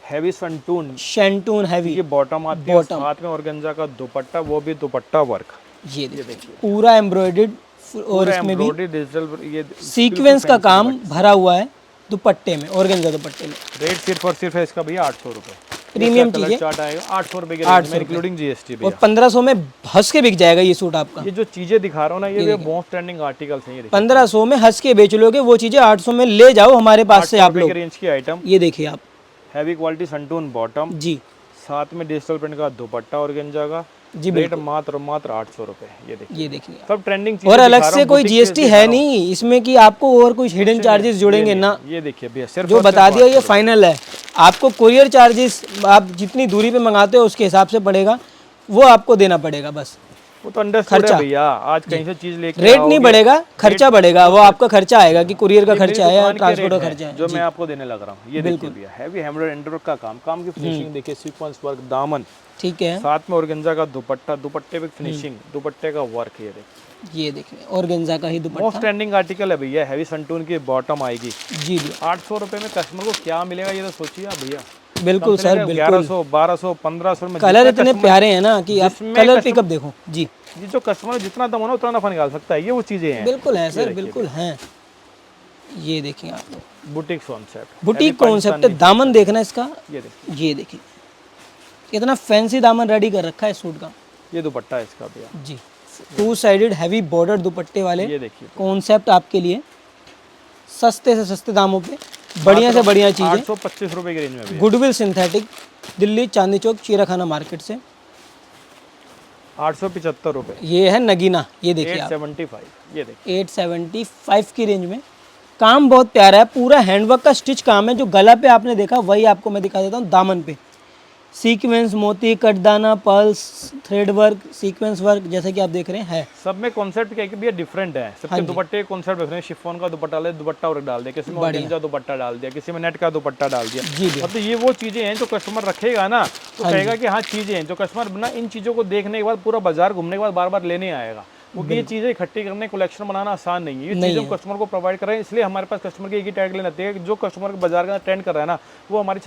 heavy shantung, shantoon heavy. ये बॉटम आती है, साथ में ऑर्गेन्जा का दुपट्टा, वो भी दुपट्टा वर्क। ये देखिए पूरा एम्ब्रॉयडर्ड, और इसमें भी डिजिटल ये सीक्वेंस का काम भरा हुआ है दुपट्टे में, ऑर्गेन्जा दुपट्टे में। रेट सिर्फ और सिर्फ है इसका भैया 800 रुपये। प्रीमियम चीज है, चार्ट आएगा 800 रुपये के रेंज में इंक्लूडिंग जीएसटी भैया। और 1500 में हंस के बिक जाएगा ये सूट आपका। ये जो चीजें दिखा रहा हूँ ना, ये मोस्ट ट्रेंडिंग आर्टिकल्स हैं। 1500 में हंस के बेच लोगे, वो चीजें 800 में ले जाओ हमारे पास से आप लोग। रेंज की आइटम ये देखिए आप, हैवी क्वालिटी शंटून बॉटम जी, साथ में डिजिटल प्रिंट का दुपट्टा ऑर्गेन्जा का जी। रेट मात्र 800 रुपए। ये देखिए, ये देखिए सब ट्रेंडिंग और अलग से कोई जीएसटी है नहीं इसमें कि आपको और कुछ हिडन चार्जेस जुड़ेंगे ना। ये देखिए भैया, सिर्फ जो बता दिया ये फाइनल है। आपको कुरियर चार्जेस आप जितनी दूरी पे मंगाते हो उसके हिसाब से पड़ेगा, वो आपको देना पड़ेगा बस। वो तो अंडरस्टूड है भैया, आज कहीं से चीज लेके रेट नहीं बढ़ेगा, खर्चा बढ़ेगा। वो आपका खर्चा आएगा कि कुरियर का खर्चा है या ट्रांसपोर्ट का खर्चा है, जो मैं आपको देने लग रहा हूँ। ये देखिए भैया, हैवी एम्ब्रॉयडरी का काम की फिनिशिंग देखिए, सीक्वेंस वर्क दामन, ठीक है, साथ में ऑर्गेन्जा का दुपट्टा, दुपट्टे पे फिनिशिंग, दुपट्टे का वर्क। ये देखिए ऑर्गेन्जा का ही दुपट्टा, मोस्ट ट्रेंडिंग आर्टिकल है भैया। हैवी शंटून की बॉटम आएगी जी। 800 रुपए में कस्टमर को क्या मिलेगा ये तो सोचिए आप भैया। बिल्कुल सर, बिल्कुल 1100 1200 1500 में कलर इतने प्यारे हैं ना कि आप कलर पिकअप देखो जी। ये जो कस्टमर जितना दम हो ना उतना नफा निकाल सकता है, ये वो चीजें हैं। बिल्कुल है सर, बिल्कुल हैं। ये देखिए आप लोग, बुटीक कॉन्सेप्ट, बुटीक कॉन्सेप्ट है। दामन देखना इसका, ये देखिए कितना फैंसी दामन रेडी कर रखा है सूट का। ये दुपट्टा है इसका भैया जी, 2 साइडेड हैवी बॉर्डर दुपट्टे वाले। ये देखिए कॉन्सेप्ट आपके लिए सस्ते से सस्ते दामों पे बढ़िया से बढ़िया चीजें। 825 रुपए की रेंज में। Goodwill synthetic, Delhi Chandni Chowk चीराखाना market से 875 रुपए। ये है नगीना, ये देखिए 875, ये देखिए 875 की रेंज में। काम बहुत प्यारा है, पूरा हैंडवर्क का स्टिच काम है। जो गला पे आपने देखा वही आपको मैं दिखा देता हूँ दामन पे। सीक्वेंस, मोती, कटदाना, pearls, thread work, sequence work जैसे कि आप देख रहे हैं। सब में कॉन्सेप्ट क्या है कि भैया डिफरेंट है। सबके दुपट्टे कॉन्सेप्ट डिफरेंट है। शिफॉन का दुपट्टा ले, दुपट्टा और डाल दिया, किसी में ऑर्गेन्जा दुपट्टा डाल दिया, किसी में नेट का दुपट्टा डाल दिया। मतलब ये वो चीजें हैं जो कस्टमर रखेगा ना तो कहेगा कि हाँ चीजें हैं। जो कस्टमर ना इन चीजों को देखने के बाद पूरा बाजार घूमने के बाद बार बार लेने आएगा, क्योंकि ये चीजें इकट्ठी करने, कलेक्शन बनाना आसान नहीं है। ये चीज़ हम कस्टमर को प्रोवाइड कर रहे हैं, इसलिए हमारे पास कस्टमर की एक ही टैग लेना चाहिए कि जो कस्टमर बाजार का ट्रेंड कर रहा है ना, वो हमारी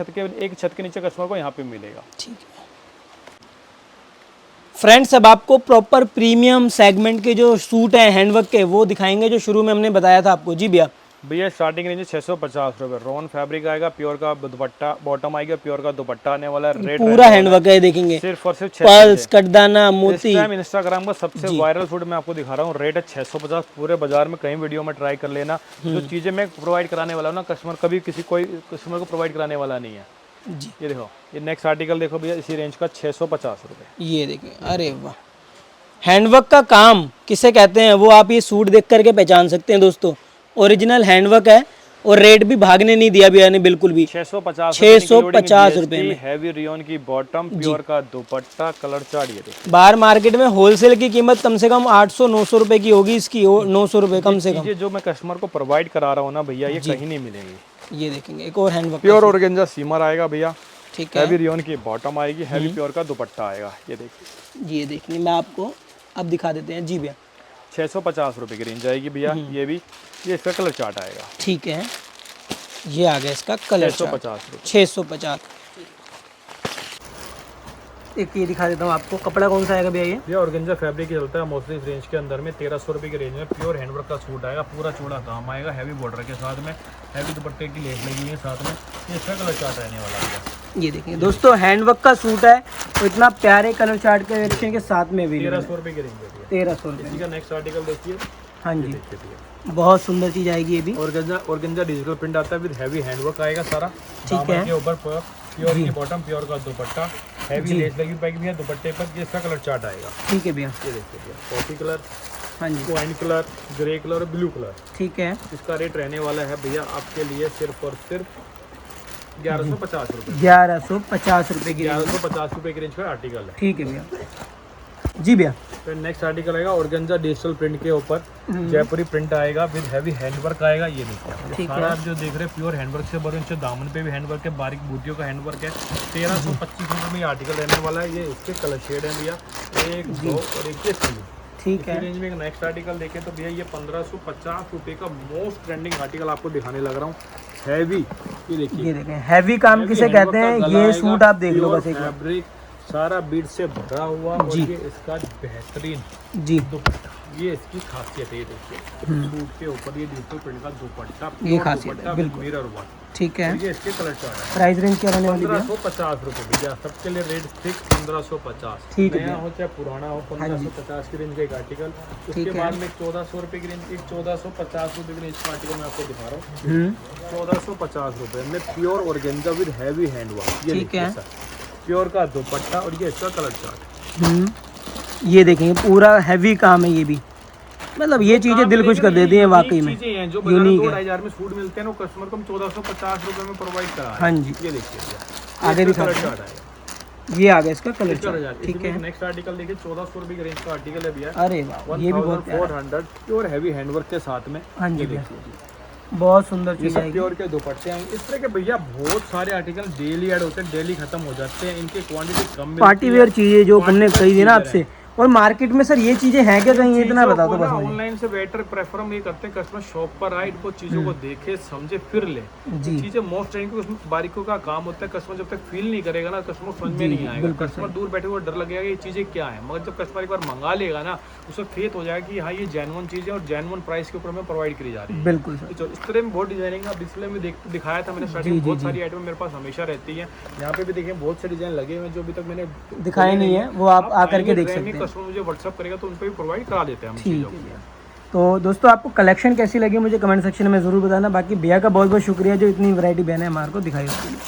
एक छत के नीचे कस्टमर को यहाँ पे मिलेगा। ठीक है फ्रेंड्स, अब आपको प्रॉपर प्रीमियम सेगमेंट के जो सूट हैं हैंडवर्क के वो दिखाएंगे, जो शुरू में हमने बताया था आपको। जी भैया स्टार्टिंग रेंज 650 रुपए। रॉन फैब्रिक आएगा, प्योर का दुपट्टा, बॉटम आएगा, प्योर का दुपट्टा आने वाला है। रेट पूरा हैंडवर्क है, देखेंगे सिर्फ और सिर्फ पर्ल्स, कटदाना, मोती। इंस्टाग्राम का सबसे वायरल सूट मैं आपको दिखा रहा हूँ। रेट है 650। पूरे बाजार में कहीं वीडियो में ट्राई कर लेना। जो चीजें मैं प्रोवाइड कराने वाला हूँ ना, कस्टमर कभी कोई कस्टमर को प्रोवाइड कराने वाला नहीं है जी। ये देखो, ये नेक्स्ट आर्टिकल देखो भैया, इसी रेंज का 650 रुपए। ये देखिए, अरे वाह, हैंडवर्क का काम किसे कहते हैं वो आप ये सूट देख करके पहचान सकते हैं दोस्तों। ओरिजिनल हैंडवर्क है और रेट भी भागने नहीं दिया भैया ने बिल्कुल भी। 650 रुपए में हैवी रियोन की बॉटम, प्योर का दुपट्टा, कलर चार्ट। ये देखिए, बाहर मार्केट में होलसेल की कीमत कम से कम 800-900 रुपए की होगी इसकी, 900 रुपए कम से कम। जो मैं कस्टमर को प्रोवाइड करा रहा हूँ ना भैया, ये कहीं नहीं मिलेंगी। ये देखेंगे एक और हैंडवर्क, प्योर ऑर्गेन्जा सीमर आएगा भैया। ठीक है, हैवी रियोन की बॉटम आएगी, हैवी प्योर का दुपट्टा आएगा। ये देखिए, ये देखिए मैं आपको अब दिखा देते हैं। जी भैया 650 रुपए की रेंज आएगी भैया। ये भी, ये इसका कलर चार्ट आएगा। ठीक है, ये आ गया इसका कलर 650 रुपए। 650। एक ये दिखा देता हूँ आपको, कपड़ा कौन सा आएगा भैया? ये ऑर्गेन्जा फैब्रिक चलता है मोस्टली इस रेंज के अंदर में। 1300 रुपए की रेंज में प्योर हैंडवर्क का सूट आएगा। पूरा चौड़ा काम आएगा, हैवी बॉर्डर के साथ में, हैवी दुपट्टे की लेस लगी है साथ में। ये इसका कलर चार्ट रहने वाला है। ये देखिए दोस्तों, हैंडवर्क का सूट है तो इतना प्यारे कलर चार्ट के वेरिएशन के साथ में भी 1300 रुपए की रेंज है। 1300 रुपए। इसी का नेक्स्ट आर्टिकल देखिए। हाँ जी, बहुत सुंदर चीज आएगी ये भी। ऑर्गेन्जा डिजिटल प्रिंट आता है विद हैवी हैंडवर्क आएगा सारा। ठीक है, के ऊपर प्योर की बॉटम, प्योर का दुपट्टा, हैवी लेस लगी पाएगी भैया दुपट्टे पर। इसका कलर चार्ट आएगा। ठीक है भैया, ये देखिए भैया, कॉफी कलर, हाँ जी, वाइन कलर, ग्रे कलर और ब्लू कलर। ठीक है, इसका रेट रहने वाला है भैया आपके लिए सिर्फ और सिर्फ 1150 रुपए। 1150 रुपए की, 1150 रुपए की रेंज का आर्टिकल है। ठीक है भैया। जी भैया। फिर नेक्स्ट आर्टिकल आएगा ऑर्गेन्जा डिजिटल प्रिंट के ऊपर जयपुरी प्रिंट आएगा विद हैवी हैंडवर्क आएगा। ये देखिए सारा आप जो देख रहे हैं प्योर हैंडवर्क से बने, नीचे दामन पे भी हैंडवर्क है, बारीक बूटियों का हैंडवर्क है। 1325 रुपये में ये आर्टिकल रहने वाला है। ये इसके कलर शेड है भैया, 1 2 और 1 3। ठीक है। रेंज में एक नेक्स्ट आर्टिकल देखें तो भैया ये 1550 रुपये का मोस्ट ट्रेंडिंग आर्टिकल आपको दिखाने लग रहा हूँ। हैवी, ये देखिए हैवी काम किसे कहते हैं, ये सूट आप देख लो बस एक बार। फैब्रिक सारा बीट से भरा हुआ और ये इसका बेहतरीन जी दुपट्टा, ये इसकी खासियत है। ये देखिए सूट के ऊपर ये डिजिटल प्रिंट का दुपट्टा, ये खासियत है बिल्कुल। मिरर वर्क, ठीक है। ये इसके कलर चार्ट है। प्राइस रेंज क्या रहने वाली है? 1550 रुपये भैया, सबके लिए रेट फिक्स 1550। ठीक है, नया हो चाहे पुराना हो, 1550 की रेंज का एक आर्टिकल। उसके बाद में 1400 रुपये की रेंज, 1450 रुपये की रेंज का आर्टिकल मैं आपको दिखा रहा हूँ। 1450 रुपये में pure organza with heavy hand work. ठीक है, प्योर का दुपट्टा और ये इसका कलर चार्ट। ये देखेंगे पूरा हैवी काम है ये भी, मतलब ये चीजें दिल खुश कर देती हैं वाकई में। चीजें हैं जो बाजार में 2-2,500 में सूट मिलते हैं, वो कस्टमर को हम 1450 रुपए में प्रोवाइड करा रहे हैं। हाँ जी, ये देखिए आगे भी कलर चार्ट आएगा, ये आ गया इसका कलर चार्ट। ठीक है। नेक्स्ट आर्टिकल देखिए 1400 रुपए की रेंज का आर्टिकल है भैया। अरे वाह, ये भी बहुत प्यारा है। 1400 प्योर हैवी हैंडवर्क के साथ में। हाँ जी भैया, बहुत सुंदर चीज है। प्योर के दुपट्टे हैं इस तरह के भैया, बहुत सारे आर्टिकल डेली ऐड होते हैं, डेली खत्म हो जाते हैं, इनकी क्वांटिटी कम मिलती है। पार्टी वेयर चीजें जो हमने कही थी ना आपसे, और मार्केट में सर ये चीजें हैं क्या कहीं, इतना बता दो बस मुझे। ऑनलाइन से बेटर प्रेफर हम ये करते हैं कस्टमर शॉप पर आए, इनको चीजों को देखे समझे फिर ले। चीजें मोस्ट ट्रेंडिंग, उसमें बारीकों का काम होता है। कस्टमर जब तक फील नहीं करेगा ना, कस्टमर समझ में नहीं आएगा। कस्टमर दूर बैठे हुए डर लगेगा ये चीजें क्या है, मगर जब कस्टमर एक बार मंगा लेगा ना, उसे फेथ हो जाएगा कि हाँ ये जेन्युइन चीजें और जेन्युइन प्राइस के ऊपर हमें प्रोवाइड करी जा रही है। बिल्कुल सर। इस तरह में बहुत डिजाइनिंग आप डिस्प्ले में दिखाया था मैंने स्टार्टिंग, बहुत सारी आइटम मेरे पास हमेशा रहती है। यहाँ पे भी देखिए बहुत से डिजाइन लगे हुए हैं जो अभी तक मैंने दिखाए नहीं है, वो आप आकर के देख सकते हैं। कस्टमर मुझे व्हाट्सअप करेगा तो उन पे भी प्रोवाइड करा देते हैं हम चीज़ों को। तो दोस्तों आपको कलेक्शन कैसी लगी मुझे कमेंट सेक्शन में ज़रूर बताना। बाकी भैया का बहुत बहुत शुक्रिया जो इतनी वैरायटी बहने हमारे को दिखाई उसके लिए।